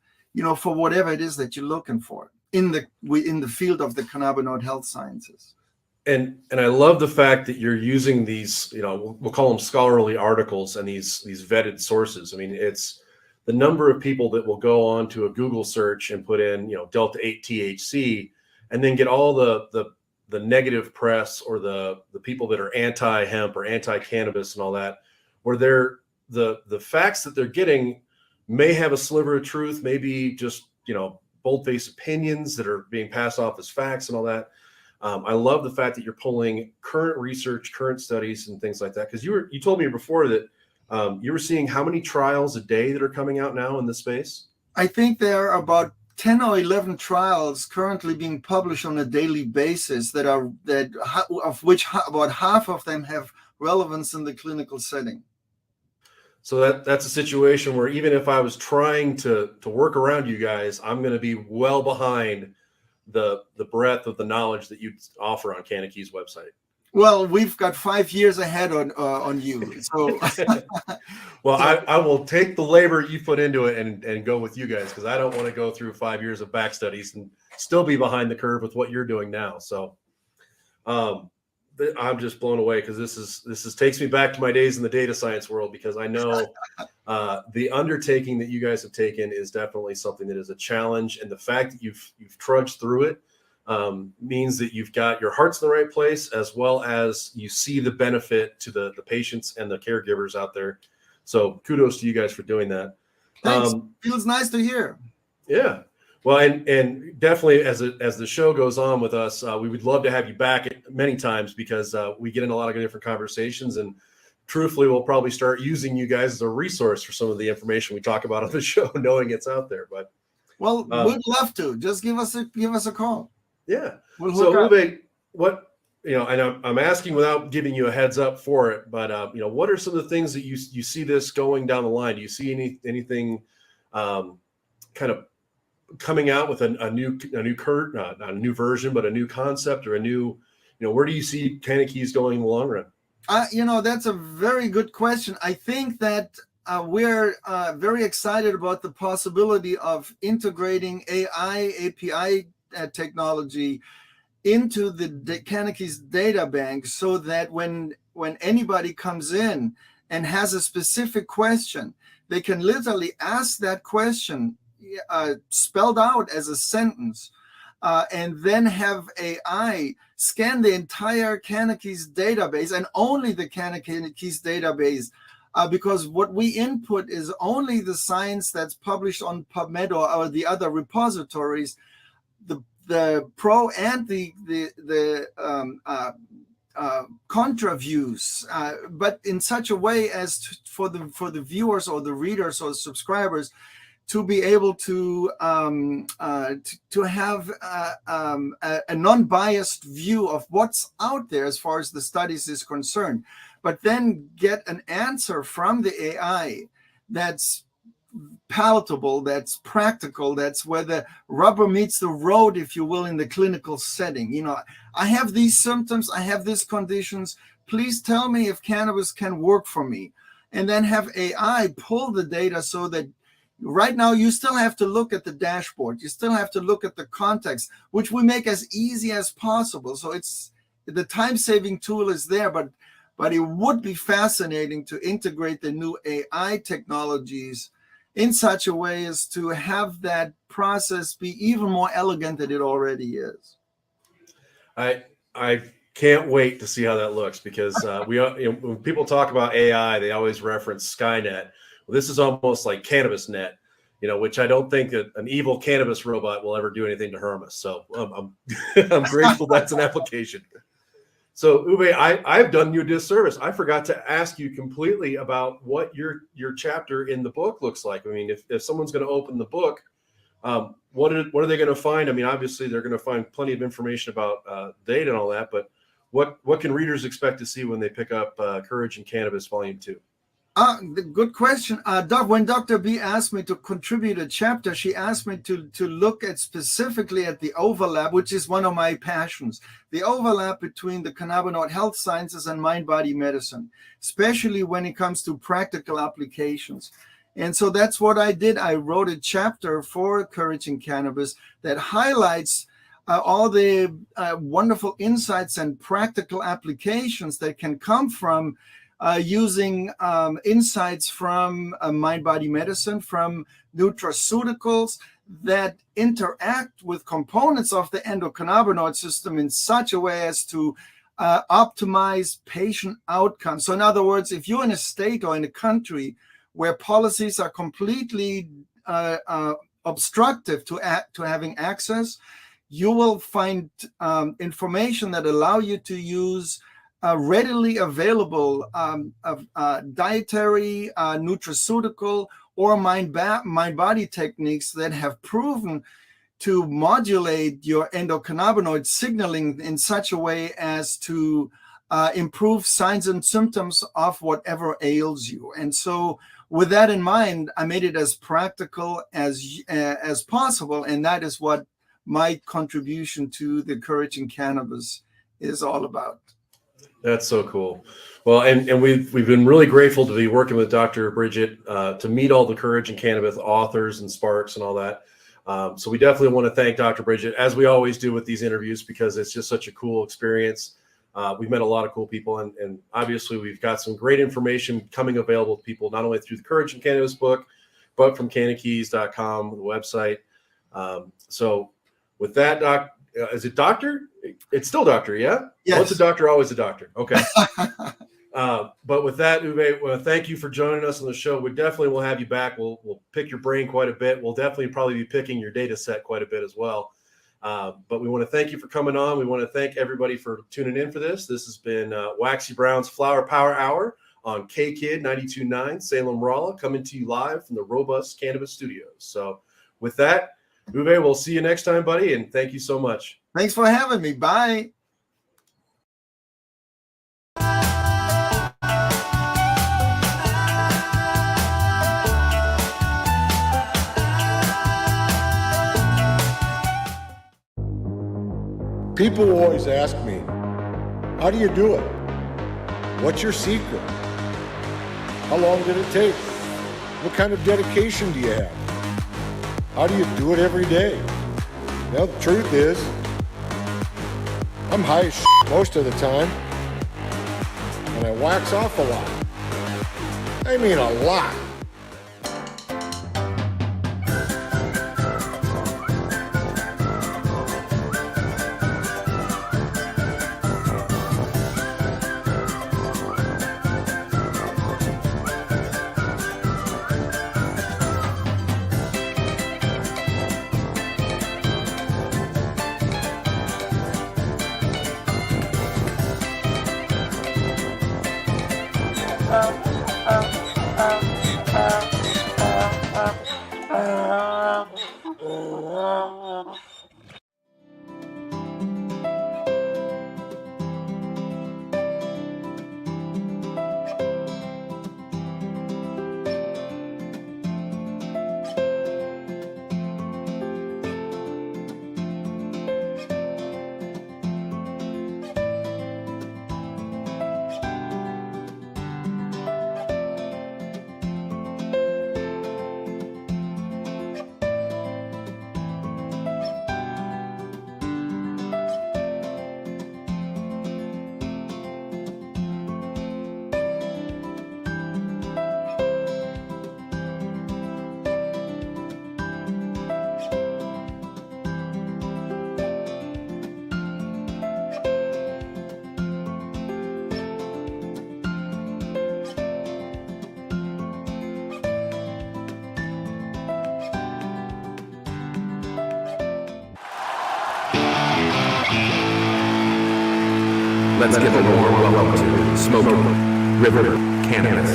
for whatever it is that you're looking for in the field of the cannabinoid health sciences. And I love the fact that you're using these, we'll call them scholarly articles and these vetted sources. I mean, it's the number of people that will go on to a Google search and put in, Delta 8 THC, and then get all the negative press, or the people that are anti-hemp or anti-cannabis and all that, where the facts that they're getting may have a sliver of truth, maybe just, bold-faced opinions that are being passed off as facts and all that. I love the fact that you're pulling current research, current studies, and things like that. Because you told me before that you were seeing how many trials a day that are coming out now in this space? I think there are about 10 or 11 trials currently being published on a daily basis of which about half of them have relevance in the clinical setting. So that's a situation where even if I was trying to work around you guys, I'm going to be well behind the breadth of the knowledge that you offer on Canakys' website. Well, we've got 5 years ahead on you. So, well, I will take the labor you put into it and go with you guys, because I don't want to go through 5 years of back studies and still be behind the curve with what you're doing now. So, I'm just blown away, because this takes me back to my days in the data science world, because I know the undertaking that you guys have taken is definitely something that is a challenge, and the fact that you've trudged through it means that you've got your heart's in the right place, as well as you see the benefit to the patients and the caregivers out there. So kudos to you guys for doing that. Thanks. Feels nice to hear. Yeah. Well, and definitely as the show goes on with us, we would love to have you back many times, because we get in a lot of different conversations, and truthfully, we'll probably start using you guys as a resource for some of the information we talk about on the show, knowing it's out there. But we'd love to. Just give us a call. Yeah. So Uwe, what and I'm asking without giving you a heads up for it, but what are some of the things that you see this going down the line? Do you see anything kind of coming out with a new not a new version, but a new concept, or a new, where do you see Canakys going in the long run? That's a very good question. I think that we're very excited about the possibility of integrating AI API technology into the Canakys data bank, so that when anybody comes in and has a specific question, they can literally ask that question spelled out as a sentence, and then have AI scan the entire Canakys database, and only the Canakys database, because what we input is only the science that's published on PubMed or the other repositories, the pro and the contra views, but in such a way as for the viewers or the readers or subscribers to be able to have a non-biased view of what's out there as far as the studies is concerned, but then get an answer from the AI that's palatable, that's practical, that's where the rubber meets the road, if you will, in the clinical setting. I have these symptoms, I have these conditions, please tell me if cannabis can work for me. And then have AI pull the data so that Right now, you still have to look at the dashboard. You still have to look at the context, which we make as easy as possible. So it's the time-saving tool is there, but it would be fascinating to integrate the new AI technologies in such a way as to have that process be even more elegant than it already is. I can't wait to see how that looks, because when people talk about AI, they always reference Skynet. Well, this is almost like Cannabis Net, which I don't think that an evil cannabis robot will ever do anything to harm us. So I'm grateful that's an application. So Uwe, I've done you a disservice. I forgot to ask you completely about what your chapter in the book looks like. I mean, if someone's going to open the book, what are they going to find? I mean, obviously they're going to find plenty of information about data and all that, but what can readers expect to see when they pick up Courage in Cannabis Volume 2? Good question. When Dr. B asked me to contribute a chapter, she asked me to look at specifically at the overlap, which is one of my passions, the overlap between the cannabinoid health sciences and mind-body medicine, especially when it comes to practical applications. And so that's what I did. I wrote a chapter for Courage in Cannabis that highlights all the wonderful insights and practical applications that can come from using insights from mind-body medicine, from nutraceuticals that interact with components of the endocannabinoid system in such a way as to optimize patient outcomes. So in other words, if you're in a state or in a country where policies are completely obstructive to having access, you will find information that allow you to use readily available dietary, nutraceutical, or mind-body techniques that have proven to modulate your endocannabinoid signaling in such a way as to improve signs and symptoms of whatever ails you. And so with that in mind, I made it as practical as possible, and that is what my contribution to the Courage in Cannabis is all about. That's so cool. Well, and we've been really grateful to be working with Dr. Bridget to meet all the Courage in Cannabis authors and Sparks and all that. So we definitely want to thank Dr. Bridget, as we always do with these interviews, because it's just such a cool experience. We've met a lot of cool people, and obviously we've got some great information coming available to people, not only through the Courage in Cannabis book, but from cannakeys.com, the website. So with that, Doc, is it doctor? It's still doctor, yeah? Yes. Once a doctor, always a doctor. Okay. But with that, Uwe, well, thank you for joining us on the show. We definitely will have you back. We'll pick your brain quite a bit. We'll definitely probably be picking your data set quite a bit as well. But we want to thank you for coming on. We want to thank everybody for tuning in for this. This has been Waxy Brown's Flower Power Hour on KKID 92.9 Salem Rolla, coming to you live from the Robust Cannabis Studios. So with that, Uwe, we'll see you next time, buddy, and thank you so much. Thanks for having me. Bye. People always ask me, how do you do it? What's your secret? How long did it take? What kind of dedication do you have? How do you do it every day? Well, the truth is, I'm high as shit most of the time, and I wax off a lot. I mean a lot. Let's give a warm welcome to Smoke River Cannabis.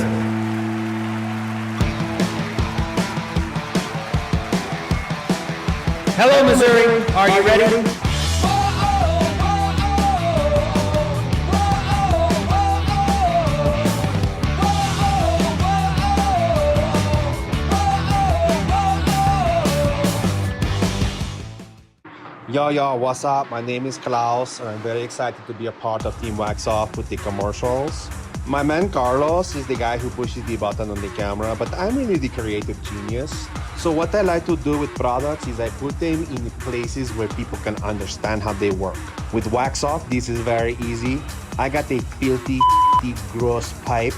Hello, Missouri. Are you ready? Yo, what's up? My name is Klaus, and I'm very excited to be a part of Team Wax Off with the commercials. My man Carlos is the guy who pushes the button on the camera, but I'm really the creative genius. So what I like to do with products is I put them in places where people can understand how they work. With Wax Off, this is very easy. I got a filthy, gross pipe,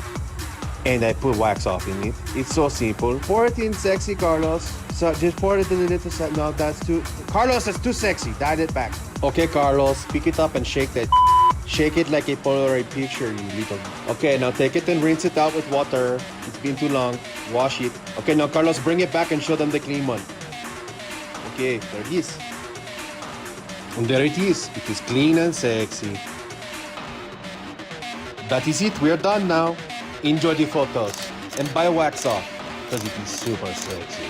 and I put wax off in it. It's so simple. Pour it in sexy, Carlos. So just pour it in a little side. No, that's too... Carlos, that's too sexy. Dial it back. Okay, Carlos, pick it up and shake that. Shake it like a Polaroid picture, you little... Okay, now take it and rinse it out with water. It's been too long. Wash it. Okay, now Carlos, bring it back and show them the clean one. Okay, there it is. And there it is. It is clean and sexy. That is it. We're done now. Enjoy the photos and buy Wax Off because it is super sexy.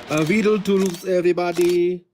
Vidal tools, everybody.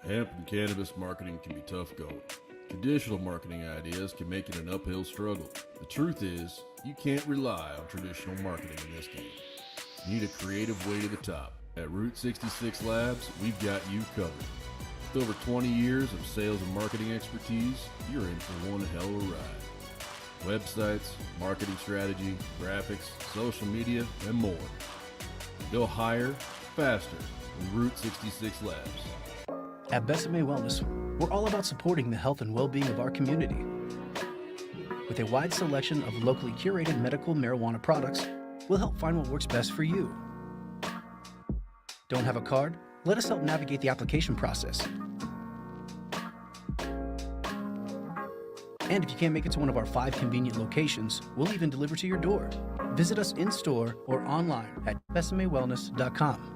Hemp and cannabis marketing can be tough going. Traditional marketing ideas can make it an uphill struggle. The truth is, you can't rely on traditional marketing in this game. You need a creative way to the top. At Route 66 Labs, we've got you covered. With over 20 years of sales and marketing expertise, you're in for one hell of a ride. Websites, marketing strategy, graphics, social media, and more. Go higher, faster with Route 66 Labs. At Besame Wellness, we're all about supporting the health and well-being of our community. With a wide selection of locally curated medical marijuana products, we'll help find what works best for you. Don't have a card? Let us help navigate the application process. And if you can't make it to one of our 5 convenient locations, we'll even deliver to your door. Visit us in-store or online at besamewellness.com.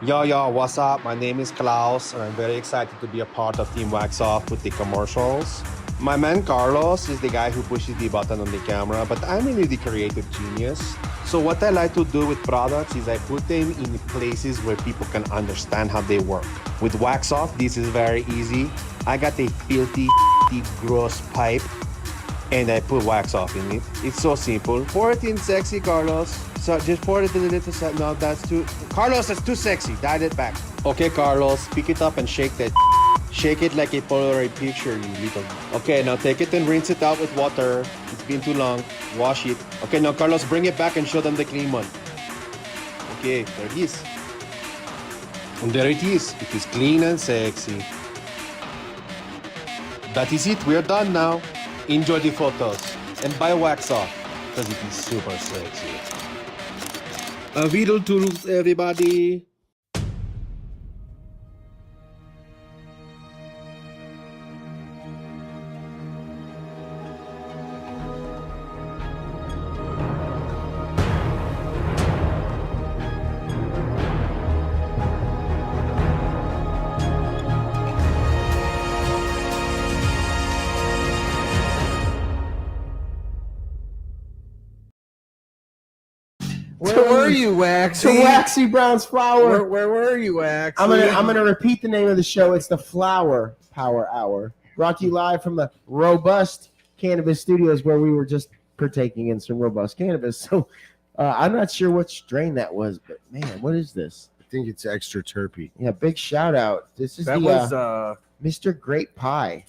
Yo, what's up? My name is Klaus, and I'm very excited to be a part of Team Wax Off with the commercials. My man Carlos is the guy who pushes the button on the camera, but I'm really the creative genius. So what I like to do with products is I put them in places where people can understand how they work. With Wax Off, this is very easy. I got a filthy, gross pipe, and I put wax off in it. It's so simple. Pour it in sexy, Carlos. So just pour it in a little side. No, that's too... Carlos, that's too sexy. Dial it back. Okay, Carlos, pick it up and shake that. Shake it like a Polaroid picture, you little... Okay, now take it and rinse it out with water. It's been too long. Wash it. Okay, now Carlos, bring it back and show them the clean one. Okay, there it is. And there it is. It is clean and sexy. That is it. We're done now. Enjoy the photos and buy Wax Off because it is super sexy. Vidal tools, everybody. Where were you, Waxy? To Waxy Brown's Flower. Where were you, Waxy? I'm gonna repeat the name of the show. It's the Flower Power Hour, brought to you live from the Robust Cannabis Studios, where we were just partaking in some robust cannabis. So I'm not sure what strain that was, but man, what is this? I think it's extra terpy. Yeah, big shout out. This is Mr. Great Pie,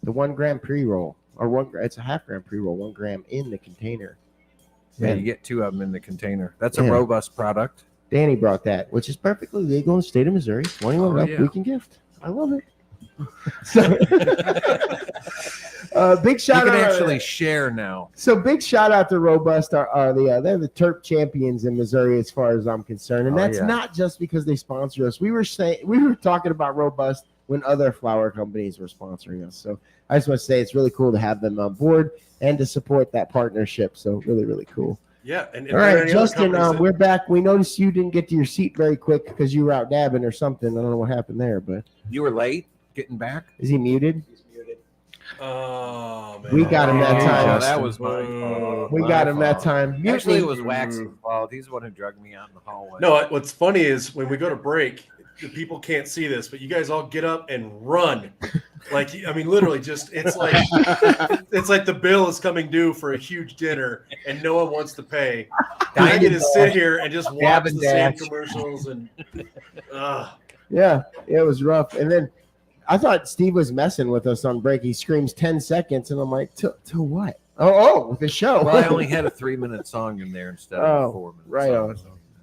the 1 gram pre-roll. or 1 gram. It's a half gram pre-roll, 1 gram in the container. Yeah, Man, you get 2 of them in the container. That's a Yeah. robust product. Danny brought that, which is perfectly legal in the state of Missouri. 21 and up, yeah. we can gift. I love it. So, big shout You can out. actually share now. So big shout out to Robust. They're the Terp champions in Missouri as far as I'm concerned, and Oh, that's yeah. not just because they sponsor us. We were talking about Robust when other flower companies were sponsoring us. So I just want to say it's really cool to have them on board and to support that partnership. So really, really cool. Yeah. And All right, Justin, we're back. We noticed you didn't get to your seat very quick because you were out dabbing or something. I don't know what happened there, but You were late getting back. is he muted? Oh, man. We got him that time. Oh, that was my fault. We got him that time. Actually, it Mutiny. was Waxy's fault. He's the one who drugged me out in the hallway. No, what's funny is when we go to break, the people can't see this, but you guys all get up and run. Like, I mean, literally just, it's like the bill is coming due for a huge dinner and no one wants to pay. And I get to sit here and just watch the same commercials and, Yeah, it was rough. And then I thought Steve was messing with us on break. He screams 10 seconds, and I'm like, to what? Oh, the show. Well, I only had a 3-minute song in there instead of 4 minutes. Right on.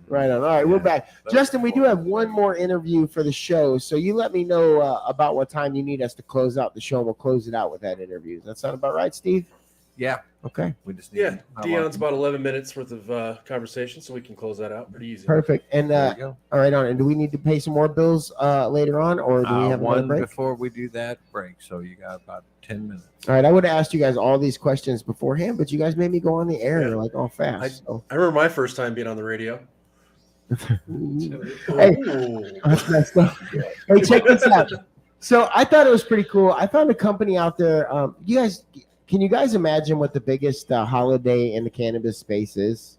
Right on. All right, we're back. Justin, we do have one more interview for the show, so you let me know about what time you need us to close out the show, and we'll close it out with that interview. Does that sound about right, Steve? Yeah. Okay. We just need yeah, how Dion's long? about 11 minutes worth of conversation, so we can close that out pretty easy. Perfect. And There you go. all right, on. And do we need to pay some more bills later on, or do we have another One break? before we do that break, so you got about 10 minutes. All right, I would have asked you guys all these questions beforehand, but you guys made me go on the air like all fast. So. I remember my first time being on the radio. Hey, that's messed up. Hey, check this out. So I thought it was pretty cool. I found a company out there. Can you guys imagine what the biggest holiday in the cannabis space is?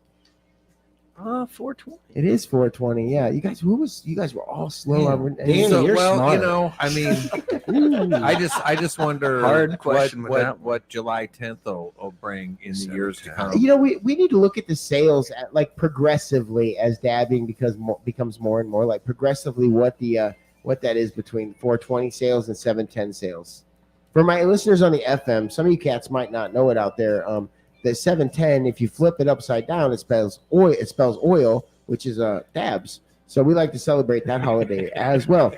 420. It is 420. Yeah, you guys were all slow. Danny, So, you're well, smart. you know, I mean, I just wonder Hard question with that one. what July 10th will bring in the years to come. You know, we need to look at the sales at, like, progressively as dabbing becomes more and more like progressively what that is between 420 sales and 710 sales. For my listeners on the FM, some of you cats might not know it out there. The 710, if you flip it upside down, it spells oil. It spells oil, which is dabs. So we like to celebrate that holiday as well.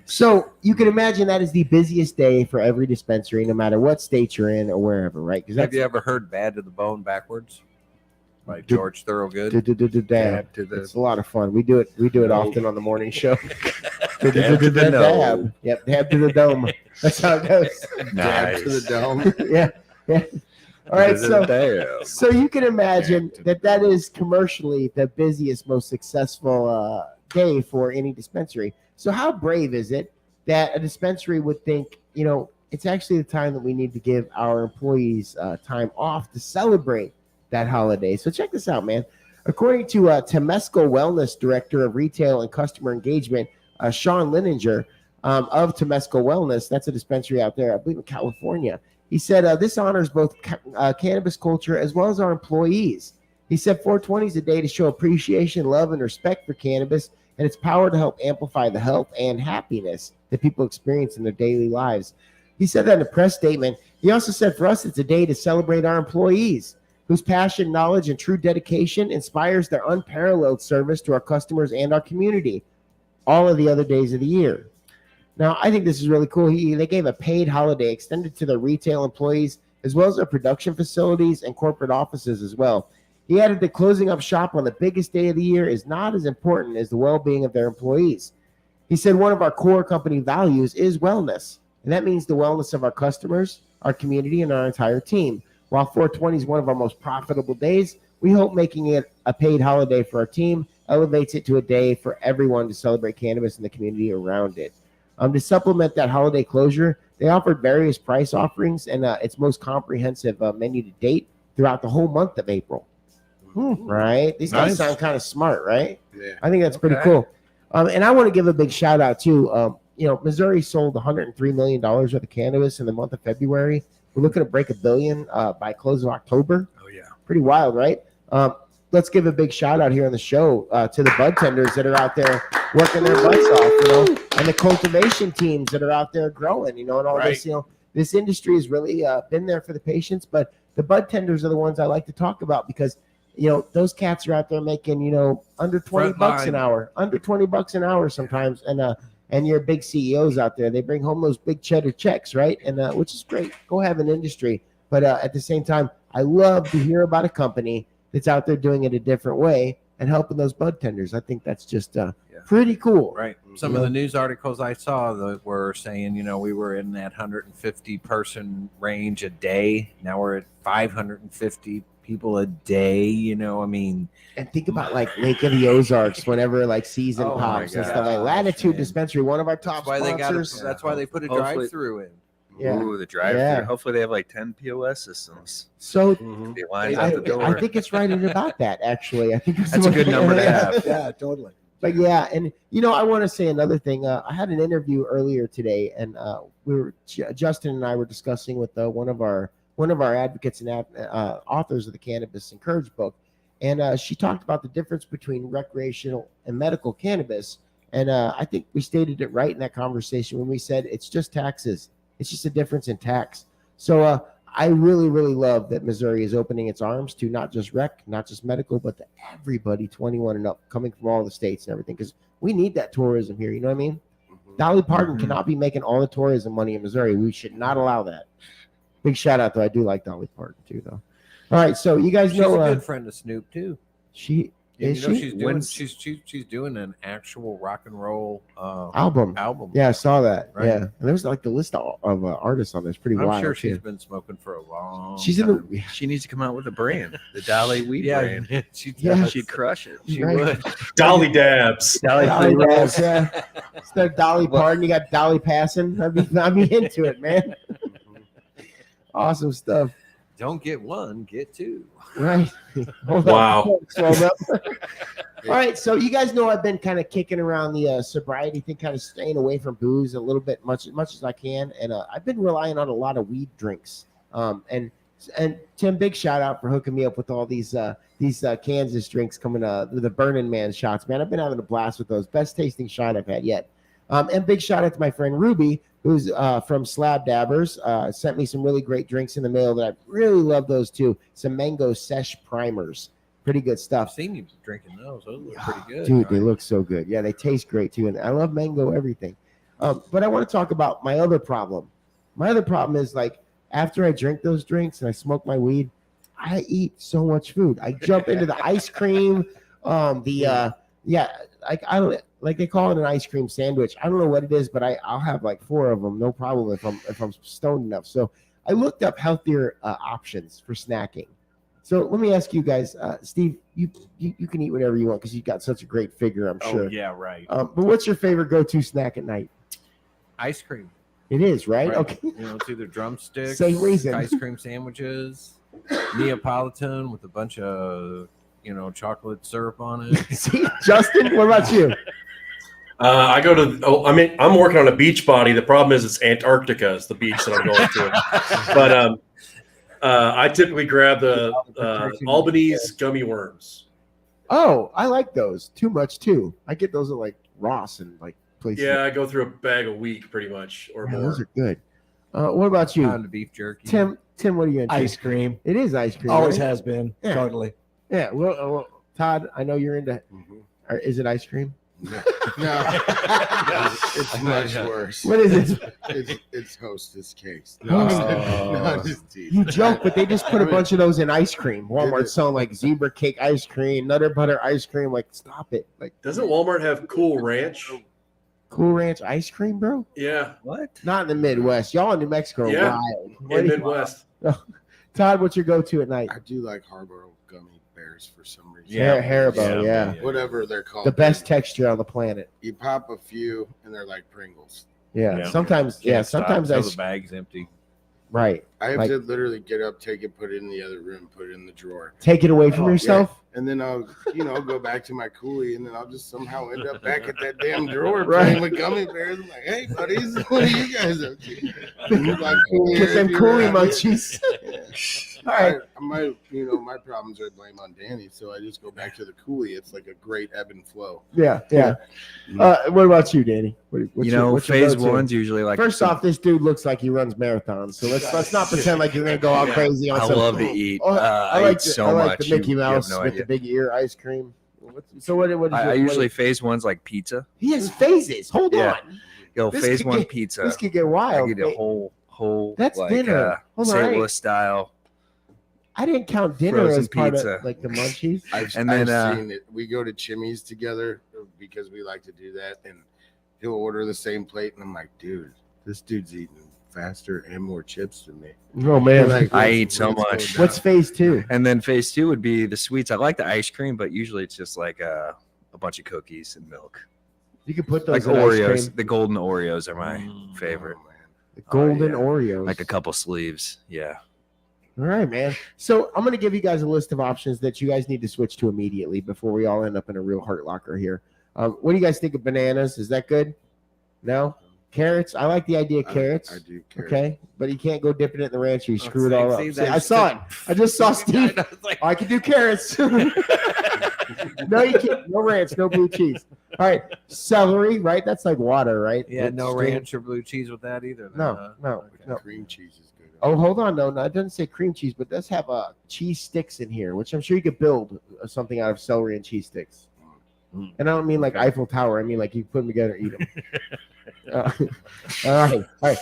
So you can imagine that is the busiest day for every dispensary, no matter what state you're in or wherever, right? Because Have you ever heard "Bad to the Bone" backwards by George Thorogood? Dab. It's a lot of fun. We do it often on the morning show. Dab to the dome. Yep, dab to the dome. That's how it goes. Nice. To the dome. Yeah. All right, so you can imagine that is commercially the busiest, most successful day for any dispensary. So how brave is it that a dispensary would think, you know, it's actually the time that we need to give our employees time off to celebrate that holiday. So check this out, man. According to Temesco Wellness Director of Retail and Customer Engagement, Sean Lininger of Temesco Wellness, that's a dispensary out there, I believe in California. He said, this honors both cannabis culture as well as our employees. He said 420 is a day to show appreciation, love, and respect for cannabis and its power to help amplify the health and happiness that people experience in their daily lives. He said that in a press statement. He also said for us, it's a day to celebrate our employees whose passion, knowledge, and true dedication inspires their unparalleled service to our customers and our community all of the other days of the year. Now, I think this is really cool. They gave a paid holiday extended to their retail employees as well as their production facilities and corporate offices as well. He added that closing up shop on the biggest day of the year is not as important as the well-being of their employees. He said one of our core company values is wellness, and that means the wellness of our customers, our community, and our entire team. While 420 is one of our most profitable days, we hope making it a paid holiday for our team elevates it to a day for everyone to celebrate cannabis in the community around it. To supplement that holiday closure, they offered various price offerings and its most comprehensive menu to date throughout the whole month of April. Right? These guys sound kind of smart, right? Yeah. I think that's pretty cool. And I want to give a big shout out to, Missouri sold $103 million worth of cannabis in the month of February. We're looking to break $1 billion by close of October. Oh, yeah. Pretty wild, right? Let's give a big shout out here on the show to the bud tenders that are out there working their butts off, and the cultivation teams that are out there growing, and all this, this industry has really been there for the patients, but the bud tenders are the ones I like to talk about because, those cats are out there making, under 20 bucks an hour, under 20 bucks an hour sometimes. And your big CEOs out there, they bring home those big cheddar checks, right? And which is great. Go have an industry. But at the same time, I love to hear about a company that's out there doing it a different way and helping those bud tenders. I think that's just pretty cool. Right. Some of the news articles I saw that were saying, we were in that 150 person range a day. Now we're at 550 people a day. And think about like Lake of the Ozarks whenever like season pops and stuff like Latitude Dispensary, one of our top sponsors. That's why they put a drive-through in. Yeah. Ooh, the drive-through. Yeah. Hopefully they have like 10 POS systems. So Be lines out the door. I think it's right at about that, actually. I think That's a good number to have. Yeah, totally. But yeah, and I want to say another thing. I had an interview earlier today, and Justin and I were discussing with one of our advocates and authors of the Cannabis Encouraged book, and she talked about the difference between recreational and medical cannabis, and I think we stated it right in that conversation when we said it's just taxes. It's just a difference in tax. So I really, really love that Missouri is opening its arms to not just rec, not just medical, but to everybody 21 and up coming from all the states and everything, because we need that tourism here. You know what I mean? Dolly Parton cannot be making all the tourism money in Missouri. We should not allow that. Big shout out, though. I do like Dolly Parton, too, though. All right, so you guys know. She's a good friend of Snoop, too. She's doing an actual rock and roll album. Yeah, I saw that. Right. Yeah, and there's like the list of artists on there. It's pretty I'm wild. sure she's too. been smoking for a long She's time. She needs to come out with a brand, the Dolly Weed brand. She'd crush it. She Right. would. Dolly dabs. Dolly dabs, yeah. Instead of Dolly Parton, you got Dolly passing. I'd be into it, man. Awesome stuff. Don't get one, get two. Right. Hold Wow. on. All right, so you guys know I've been kind of kicking around the sobriety thing, kind of staying away from booze a little bit, much as I can, and I've been relying on a lot of weed drinks. And Tim, big shout out for hooking me up with all these Kansas drinks coming, the Burning Man shots, man. I've been having a blast with those. Best tasting shot I've had yet. And big shout out to my friend Ruby, who's from Slab Dabbers, sent me some really great drinks in the mail that I really love those too. Some mango sesh primers. Pretty good stuff. I've seen you drinking those. Those look pretty good. Dude, they look so good. Yeah, they taste great too. And I love mango everything. But I want to talk about my other problem. My other problem is like after I drink those drinks and I smoke my weed, I eat so much food. I jump into the ice cream, like I don't like they call it an ice cream sandwich. I don't know what it is, but I'll have like 4 of them, no problem if I'm stoned enough. So I looked up healthier options for snacking. So let me ask you guys, Steve, you can eat whatever you want because you've got such a great figure, I'm sure. Oh, yeah, right. But what's your favorite go-to snack at night? Ice cream. It is, right? Okay. It's either drumsticks, Same reason. ice cream sandwiches, Neapolitan with a bunch of, chocolate syrup on it. See, Justin, what about you? I'm working on a beach body. The problem is it's Antarctica is the beach that I'm going to. But I typically grab the Albanese gummy worms. Oh, I like those. Too much too. I get those at like Ross and like places. Yeah, I go through a bag a week pretty much or more. Those are good. What about you? Pound of beef jerky. Tim, what are you into? Ice cream. It is ice cream. Always right? has been. Yeah. Totally. Yeah. Well, Todd, I know you're into. Or is it ice cream? No, it's much worse. What is it? It's Hostess cakes. You joke, but they just put a bunch of those in ice cream. Walmart's selling like zebra cake ice cream, Nutter Butter ice cream. Like, stop it! Like, doesn't Walmart have Cool Ranch? Cool Ranch ice cream, bro? Yeah. What? Not in the Midwest. Y'all in New Mexico are wild. In Midwest. Todd, what's your go-to at night? I do like Haribo gummy bears for some reason. Haribo, yeah. Whatever they're called. The best texture on the planet. You pop a few and they're like Pringles. Yeah. Sometimes the bag's empty. Right. I have to literally get up, take it, put it in the other room, put it in the drawer. Take it away from yourself? and then I'll go back to my coolie, and then I'll just somehow end up back at that damn drawer playing with gummy bears. I'm like, hey buddies, what are you guys up to? Get them coolie munchies. All right. My problems are blame on Danny, so I just go back to the coolie. It's like a great ebb and flow. Yeah. What about you, Danny? What's your phase go-to? one's usually like. First off, this dude looks like he runs marathons, so let's not pretend like you're gonna go all crazy on I some. love to eat. I I like eat so like much. the Mickey You have Mouse no with idea. the big ear ice cream. So what is I usually phase one's like pizza. he has phases. Hold Yeah. on. Yo, This phase could one get- pizza. This could get wild. I get a whole. That's like, dinner. Hold on, St. hey. Louis style. I didn't count dinner Frozen as part pizza. of like the munchies. I've And then, seen it. We go to Chimmy's together because we like to do that, and he'll order the same plate, and I'm like, dude, this dude's eating faster and more chips than me. Oh man, Like, I what's- eat so what's much. going what's phase two? And then phase two would be the sweets. I like the ice cream, but usually it's just like a bunch of cookies and milk. You can put Like those in ice Oreos. cream. The golden Oreos are my favorite. on, man. The golden yeah. Oreos. Like a couple sleeves. Yeah. All right, man. So I'm going to give you guys a list of options that you guys need to switch to immediately before we all end up in a real heart locker here. What do you guys think of bananas? Is that good? No? Carrots? I like the idea of carrots. I do carrots. Okay, but you can't go dipping it in the ranch or you Oh, screw it all up. see, See, I saw it. I just saw Steve. I can do carrots. No, you can't. No ranch, no blue cheese. All right, celery, right? That's like water, right? Yeah, It's no straight- ranch or blue cheese with that either. then, No, huh? no, no. Cream cheese is good. Oh, hold on. No, it doesn't say cream cheese, but it does have cheese sticks in here, which I'm sure you could build something out of celery and cheese sticks. And I don't mean like Eiffel Tower. I mean like you put them together and eat them. All right.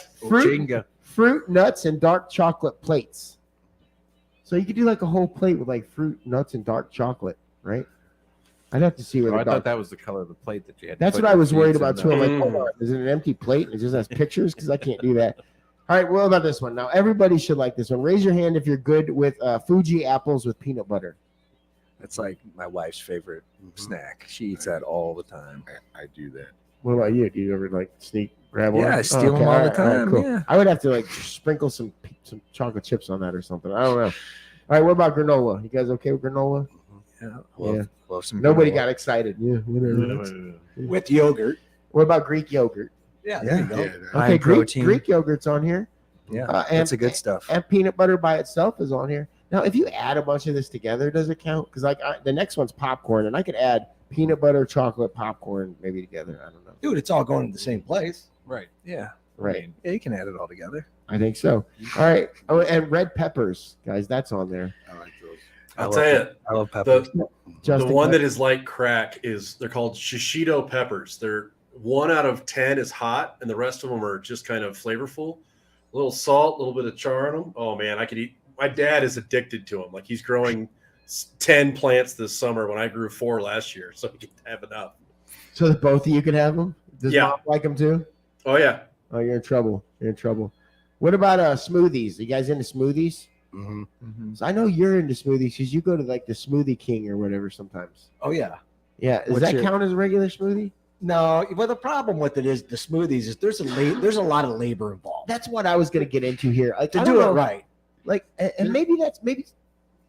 Fruit, nuts, and dark chocolate plates. So you could do like a whole plate with like fruit, nuts, and dark chocolate, right? I'd have to see where Oh, the I dark. thought that was the color of the plate that you had. to That's put what I your was worried seeds in about too. I'm like, the- hold on, is it an empty plate and it just has pictures? Because I can't do that. All right, what about this one? Now everybody should like this one. Raise your hand if you're good with Fuji apples with peanut butter. That's like my wife's favorite snack. She eats that all the time. I do that. What about you? Do you ever like sneak grab one? Yeah, I steal them all the time, yeah. I would have to like sprinkle some chocolate chips on that or something. I don't know. All right, what about granola? You guys okay with granola? Yeah, love some. Nobody granola. got excited. Yeah, whatever. With yogurt. What about Greek yogurt? Yeah, there you go. Okay, High protein. Greek yogurt's on here. Yeah, and, that's a good stuff. And peanut butter by itself is on here. Now, if you add a bunch of this together, does it count? Because like the next one's popcorn, and I could add peanut butter, chocolate, popcorn maybe together. I don't know. Dude, it's all going to the same place. Right. Yeah. Right. I mean, yeah, you can add it all together. I think so. All right. Oh, and red peppers, guys, that's on there. I like those. I'll tell you, I love peppers. the Justin, one that is like crack is they're called shishito peppers. They're 1 out of 10 is hot, and the rest of them are just kind of flavorful. A little salt, a little bit of char on them. Oh man, I could eat. My dad is addicted to them. Like he's growing 10 plants this summer when I grew 4 last year, so he can have enough. So that both of you could have them? Does Yeah. Mom like them too? Oh yeah. Oh, you're in trouble. You're in trouble. What about smoothies? You guys into smoothies? Mm-hmm. So I know you're into smoothies because you go to like the Smoothie King or whatever sometimes. Oh yeah. Yeah. Does What's that your- count as a regular smoothie? No, well the problem with it is the smoothies is there's a lot of labor involved. That's what I was going to get into here. Like, To I do don't it know, right. Like, and maybe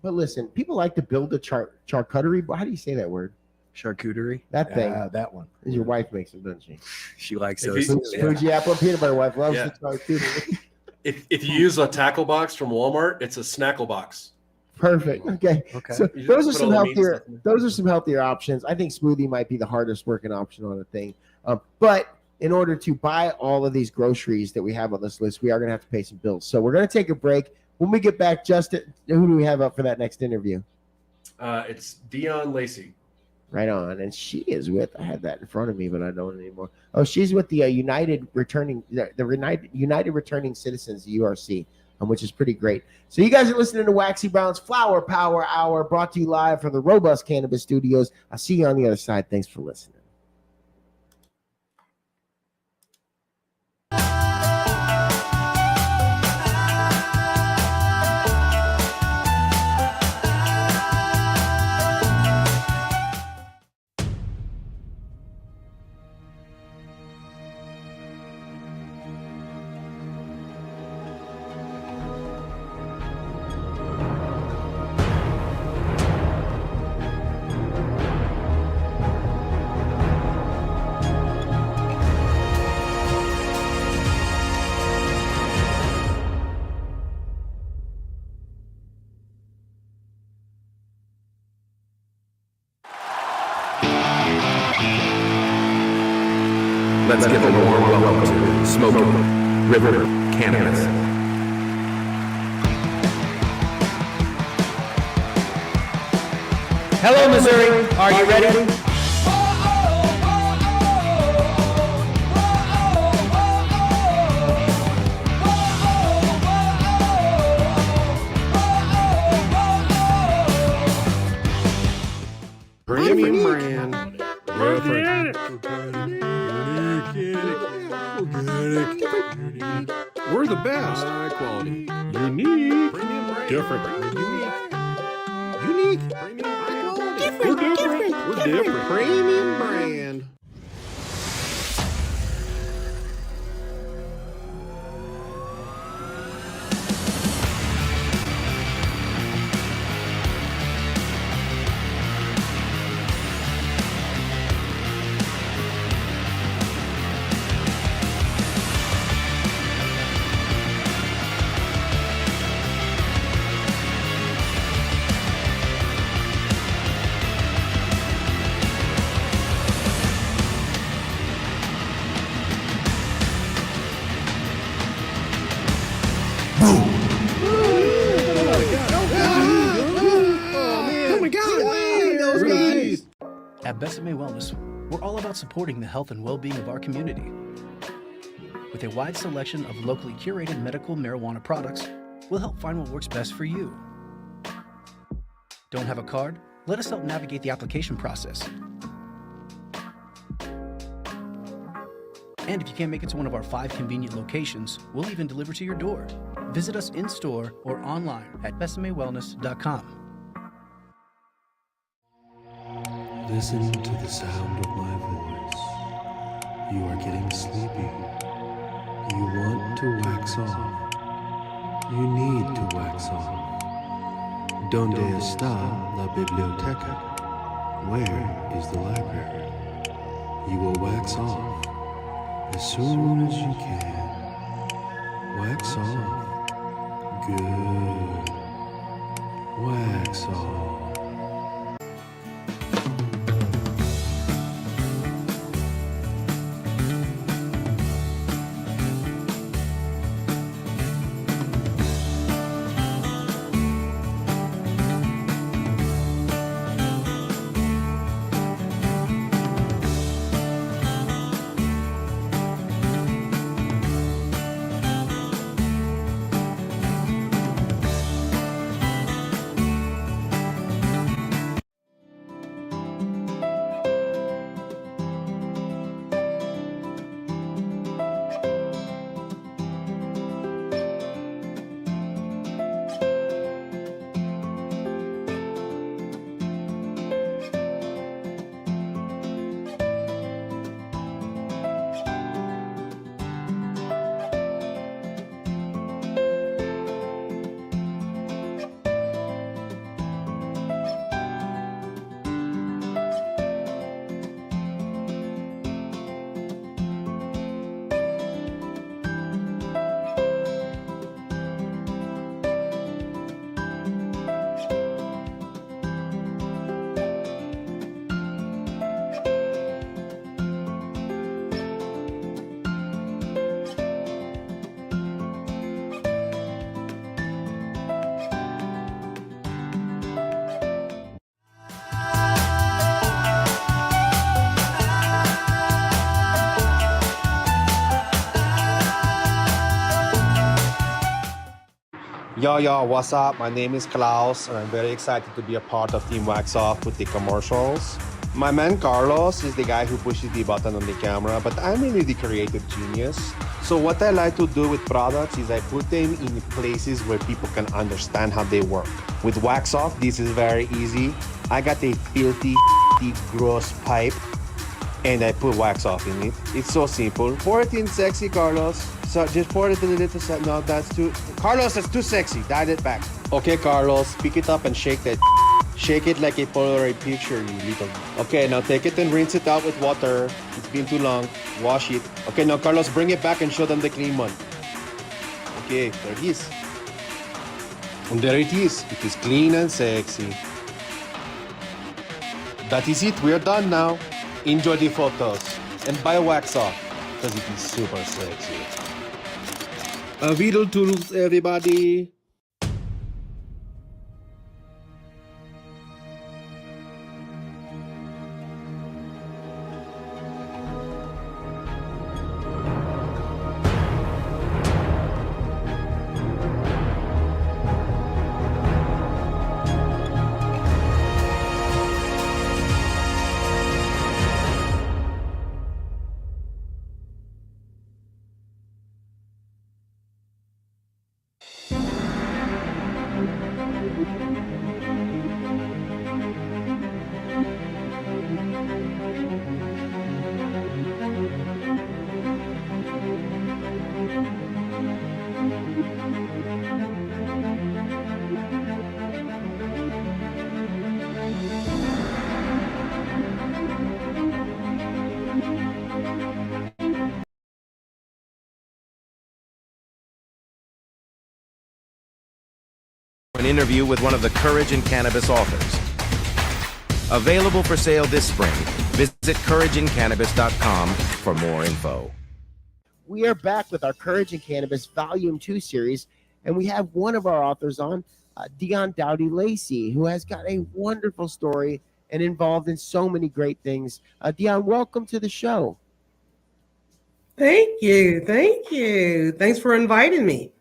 but listen, people like to build a charcuterie. How do you say that word? Charcuterie. That thing. That one. Your wife makes them, doesn't she? She likes If those. you- Yeah. Fuji apple and peanut butter wife loves Yeah. the charcuterie. If you use a tackle box from Walmart, it's a snackle box. Perfect. Okay. Okay. So You just those are put some all the meat healthier. stuff in there. Those are some healthier options. I think smoothie might be the hardest working option on the thing. But in order to buy all of these groceries that we have on this list, we are going to have to pay some bills. So we're going to take a break. When we get back, Justin, who do we have up for that next interview? It's Dion Lacey. Right on. And she is with, I had that in front of me, but I don't anymore. Oh, she's with the United Returning Citizens, URC, which is pretty great. So you guys are listening to Waxy Brown's Flower Power Hour, brought to you live from the Robust Cannabis Studios. I'll see you on the other side. Thanks for listening. Let's give a warm welcome to Smoky River Cannabis. Hello, Missouri. Are you ready? Premium brand. Different. We're the best. High quality. Unique. Premium brand. Different. Unique. Premium brand. We're different. We're different. Premium brand. At Besame Wellness, we're all about supporting the health and well-being of our community. With a wide selection of locally curated medical marijuana products, we'll help find what works best for you. Don't have a card? Let us help navigate the application process. And if you can't make it to one of our 5 convenient locations, we'll even deliver to your door. Visit us in-store or online at besamewellness.com. Listen to the sound of my voice. You are getting sleepy. You want to wax off. You need to wax off. Donde está la biblioteca? Where is the library? You will wax off as soon as you can. Wax off. Good. Wax off. Yo, what's up? My name is Klaus, and I'm very excited to be a part of Team Wax Off with the commercials. My man Carlos is the guy who pushes the button on the camera, but I'm really the creative genius. So what I like to do with products is I put them in places where people can understand how they work. With Wax Off, this is very easy. I got a filthy, gross pipe, and I put Wax Off in it. It's so simple. Pour it in sexy, Carlos. So just pour it a little. No, that's too... Carlos, that's too sexy. Dial it back. Okay, Carlos, pick it up and shake that. Shake it like a Polaroid picture, you little... Okay, now take it and rinse it out with water. It's been too long. Wash it. Okay, now, Carlos, bring it back and show them the clean one. Okay, there it is. And there it is. It is clean and sexy. That is it. We are done now. enjoy the photos, and buy Wax Off because it is super sexy. Vital tools, everybody. An interview with one of the Courage in Cannabis authors. Available for sale this spring. Visit courageincannabis.com for more info. We are back with our Courage in Cannabis Volume 2 series, and we have one of our authors on, Dion Dowdy Lacey, who has got a wonderful story and involved in so many great things. Dion, welcome to the show. Thank you. Thank you. Thanks for inviting me.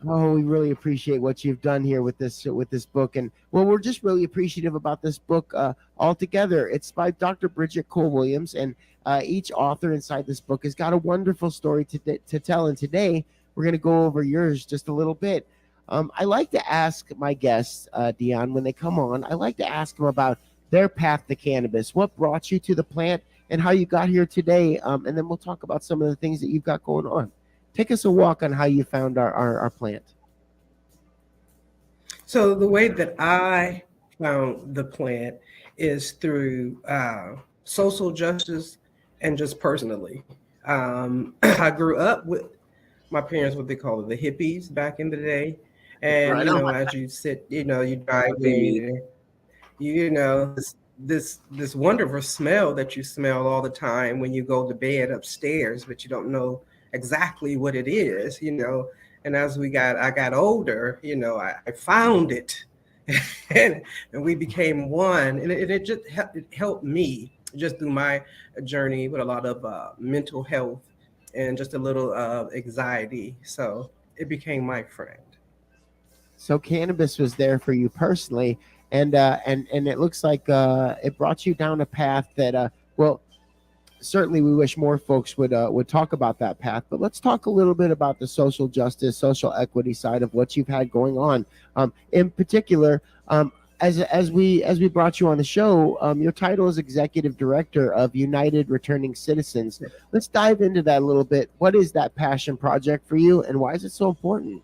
Oh, we really appreciate what you've done here with this book, and well, we're just really appreciative about this book altogether. It's by Dr. Bridget Cole Williams, and each author inside this book has got a wonderful story to tell. And today we're going to go over yours just a little bit. I like to ask my guests, Dion, when they come on, I like to ask them about their path to cannabis, what brought you to the plant, and how you got here today. And then we'll talk about some of the things that you've got going on. Take us a walk on how you found our plant. So the way that I found the plant is through social justice and just personally. I grew up with my parents, what they call it, the hippies back in the day. And, Right you on. know, as you sit, you know, you drive in, you know, this wonderful smell that you smell all the time when you go to bed upstairs, but you don't know exactly what it is, you know. And as I got older, you know, I found it and we became one. And it just helped me just through my journey with a lot of mental health and just a little anxiety. So it became my friend. So cannabis was there for you personally, and it looks like it brought you down a path that well, certainly we wish more folks would talk about that path. But let's talk a little bit about the social justice, social equity side of what you've had going on. In particular, as we brought you on the show, your title is Executive Director of United Returning Citizens. Let's dive into that a little bit. What is that passion project for you, and why is it so important?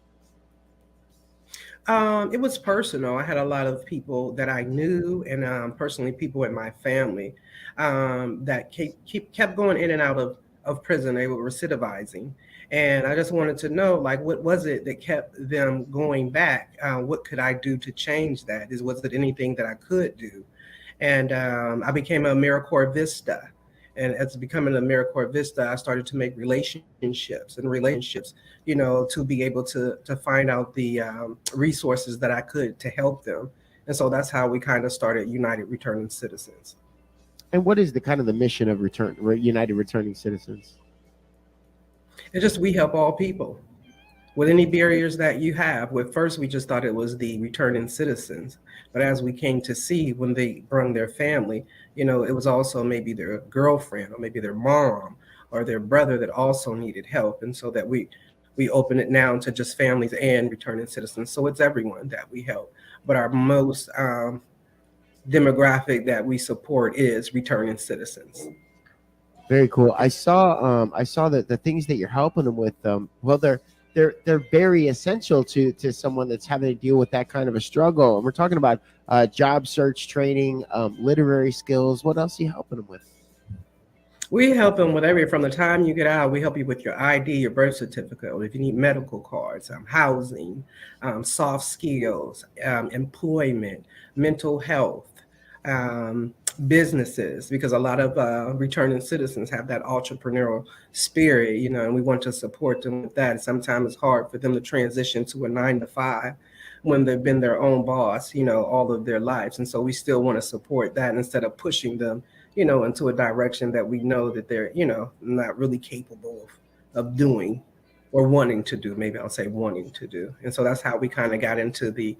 It was personal. I had a lot of people that I knew, and personally people in my family that kept going in and out of prison. They were recidivizing. And I just wanted to know, like, what was it that kept them going back? What could I do to change that? Was it anything that I could do? And I became a AmeriCorps Vista. And as becoming an AmeriCorps Vista, I started to make relationships, you know, to be able to find out the resources that I could to help them. And so that's how we kind of started United Returning Citizens. And what is the mission of United Returning Citizens? It's just we help all people with any barriers that you have. With first, we just thought it was the returning citizens. But as we came to see when they brought their family, you know, it was also maybe their girlfriend or maybe their mom or their brother that also needed help. And so that we open it now to just families and returning citizens. So it's everyone that we help. But our most demographic that we support is returning citizens. Very cool. I saw that the things that you're helping them with, well, they're very essential to someone that's having to deal with that kind of a struggle. And we're talking about job search training, literary skills. What else are you helping them with? We help them with everything from the time you get out. We help you with your ID, your birth certificate, or if you need medical cards, housing, soft skills, employment, mental health, businesses, because a lot of returning citizens have that entrepreneurial spirit, and we want to support them with that. Sometimes it's hard for them to transition to a 9 to 5 when they've been their own boss, all of their lives. And so we still want to support that instead of pushing them, into a direction that we know that they're, not really capable of doing or wanting to do. Maybe I'll say wanting to do. And so that's how we kind of got into the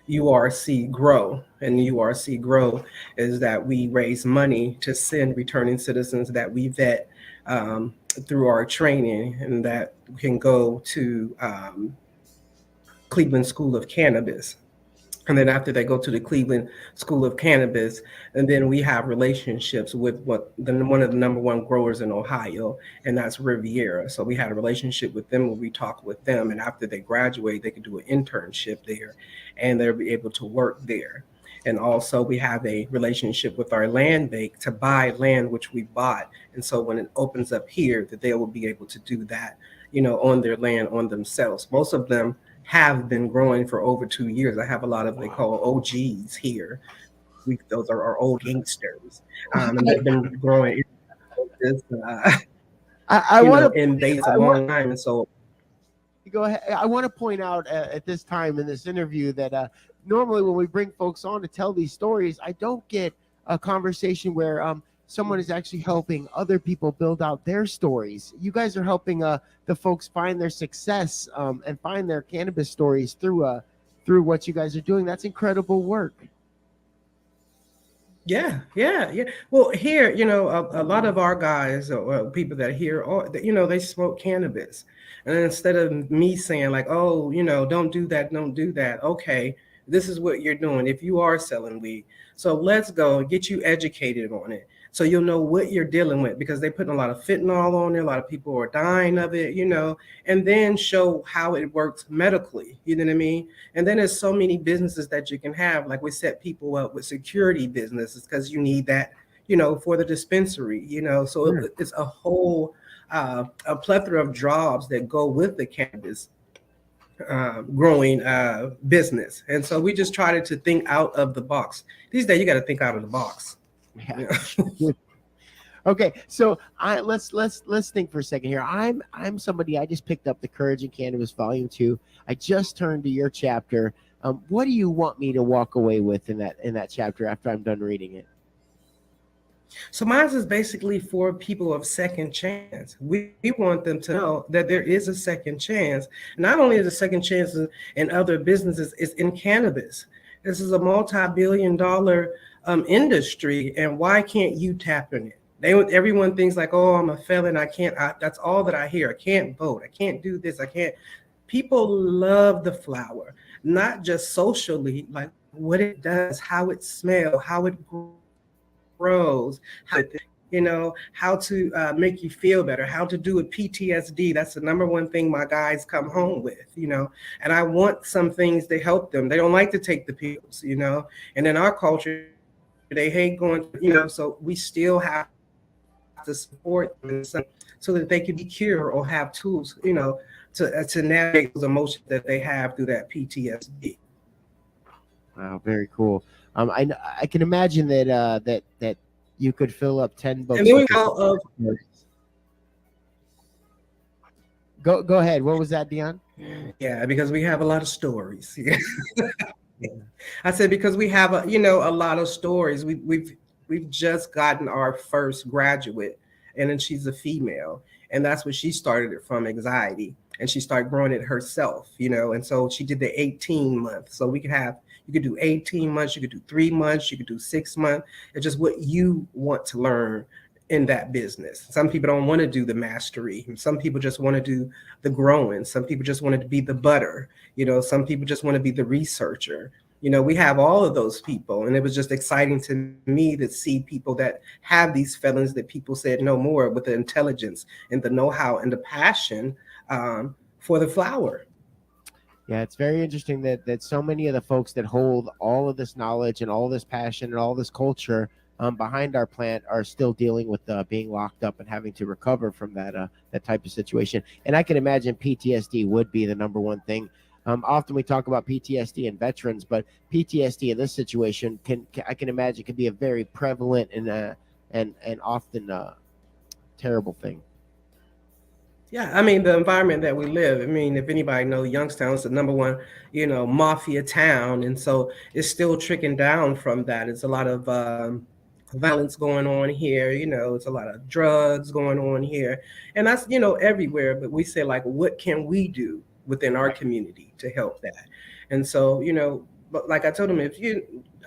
URC Grow. And URC Grow is that we raise money to send returning citizens that we vet through our training, and that can go to Cleveland School of Cannabis. And then after they go to the Cleveland School of Cannabis, and then we have relationships with one of the number one growers in Ohio, and that's Riviera. So we had a relationship with them where we talk with them, and after they graduate, they can do an internship there, and they'll be able to work there. And also we have a relationship with our land bank to buy land, which we bought. And so when it opens up here, that they will be able to do that, on their land, on themselves. Most of them have been growing for over 2 years. I have a lot of they call OGs here. Those are our old gangsters, and they've been growing I want to in base a long time. And so, go ahead. I want to point out at this time in this interview that normally when we bring folks on to tell these stories, I don't get a conversation where someone is actually helping other people build out their stories. You guys are helping the folks find their success and find their cannabis stories through what you guys are doing. That's incredible work. Yeah. Well, here, a lot of our guys, people that here, they smoke cannabis. And instead of me saying like, oh, don't do that. Okay, this is what you're doing if you are selling weed. So let's go and get you educated on it, so you'll know what you're dealing with, because they're putting a lot of fentanyl on there. A lot of people are dying of it, and then show how it works medically. You know what I mean? And then there's so many businesses that you can have. Like we set people up with security businesses because you need that, for the dispensary, so it's a whole a plethora of jobs that go with the cannabis growing business. And so we just tried to think out of the box. These days you got to think out of the box. Yeah. Okay, so let's think for a second here. I'm somebody, I just picked up the Courage in Cannabis Volume 2. I just turned to your chapter. What do you want me to walk away with in that chapter after I'm done reading it? So mine is basically for people of second chance. We want them to know that there is a second chance. Not only is a second chance in other businesses, it's in cannabis. This is a multi-billion-dollar industry, and why can't you tap in it? Everyone thinks like, oh, I'm a felon. That's all that I hear. I can't vote. I can't do this. I can't. People love the flower, not just socially, like what it does, how it smells, how it grows, how to make you feel better, how to do a PTSD. That's the number one thing my guys come home with, and I want some things to help them. They don't like to take the pills, and in our culture, they hate going, so we still have to support them so that they can be cured or have tools, to navigate those emotions that they have through that PTSD. Wow, very cool. I can imagine that you could fill up 10 books. And then we go ahead. What was that, Dion? Yeah, because we have a lot of stories. I said because we have a lot of stories. We've just gotten our first graduate, and then she's a female, and that's what she started it from, anxiety, and she started growing it herself, and so she did the 18 months. So you could do 18 months, you could do 3 months, you could do 6 months. It's just what you want to learn in that business. Some people don't want to do the mastery. Some people just want to do the growing. Some people just want to be the butter. Some people just want to be the researcher. We have all of those people. And it was just exciting to me to see people that have these felons that people said no more, with the intelligence and the know-how and the passion for the flower. Yeah, it's very interesting that so many of the folks that hold all of this knowledge and all this passion and all this culture behind our plant are still dealing with being locked up and having to recover from that type of situation. And I can imagine PTSD would be the number one thing Often we talk about PTSD and veterans, but PTSD in this situation I can imagine can be a very prevalent and often terrible thing. Yeah, I mean, the environment that we live. I mean, if anybody knows, Youngstown is the number one, mafia town, and so it's still trickling down from that. It's a lot of violence going on here. It's a lot of drugs going on here, and that's everywhere. But we say, like, what can we do within our community to help that? And so but like I told them,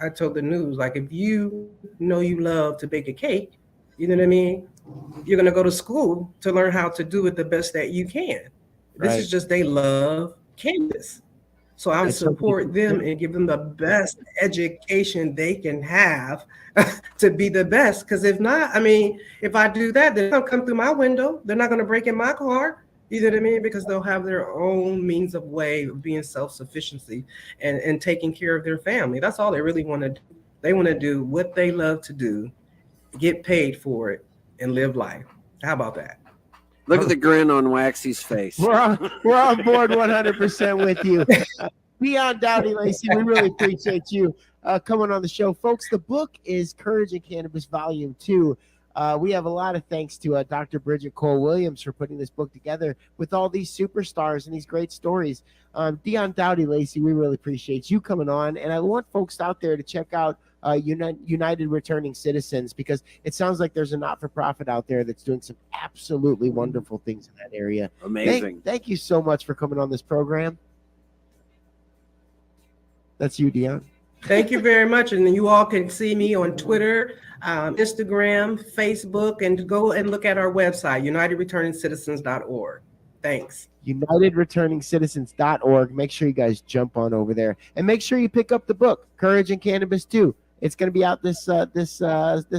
I told the news, like, if you love to bake a cake, you know what I mean, you're going to go to school to learn how to do it the best that you can. This is just, they love cannabis. So I would support them and give them the best education they can have to be the best. Because if not, I mean, if I do that, they're going to come through my window. They're not going to break in my car. You know what I mean? Because they'll have their own means of way of being self-sufficiency and taking care of their family. That's all they really want to do. They want to do what they love to do, get paid for it, and live life. How about that? Look at the grin on Waxy's face. We're on board 100% with you. Beyond Dowdy Lacey, we really appreciate you coming on the show. Folks, the book is Courage in Cannabis Volume 2. We have a lot of thanks to Dr. Bridget Cole-Williams for putting this book together with all these superstars and these great stories. Dion Dowdy Lacey, we really appreciate you coming on. And I want folks out there to check out United Returning Citizens, because it sounds like there's a not-for-profit out there that's doing some absolutely wonderful things in that area. Amazing. Thank you so much for coming on this program. That's you, Dion. Thank you very much. And you all can see me on Twitter, Instagram, Facebook, and go and look at our website, unitedreturningscitizens.org. Thanks. UnitedReturningscitizens.org. Make sure you guys jump on over there, and make sure you pick up the book, Courage in Cannabis 2. It's going to be out this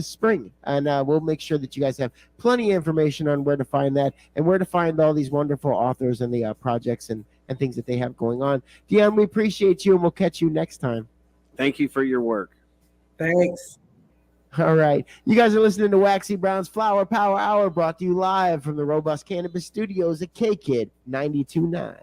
spring, and we'll make sure that you guys have plenty of information on where to find that and where to find all these wonderful authors and the projects and things that they have going on. Dion, we appreciate you, and we'll catch you next time. Thank you for your work. Thanks. All right. You guys are listening to Waxy Brown's Flower Power Hour, brought to you live from the Robust Cannabis Studios at K-Kid 92.9.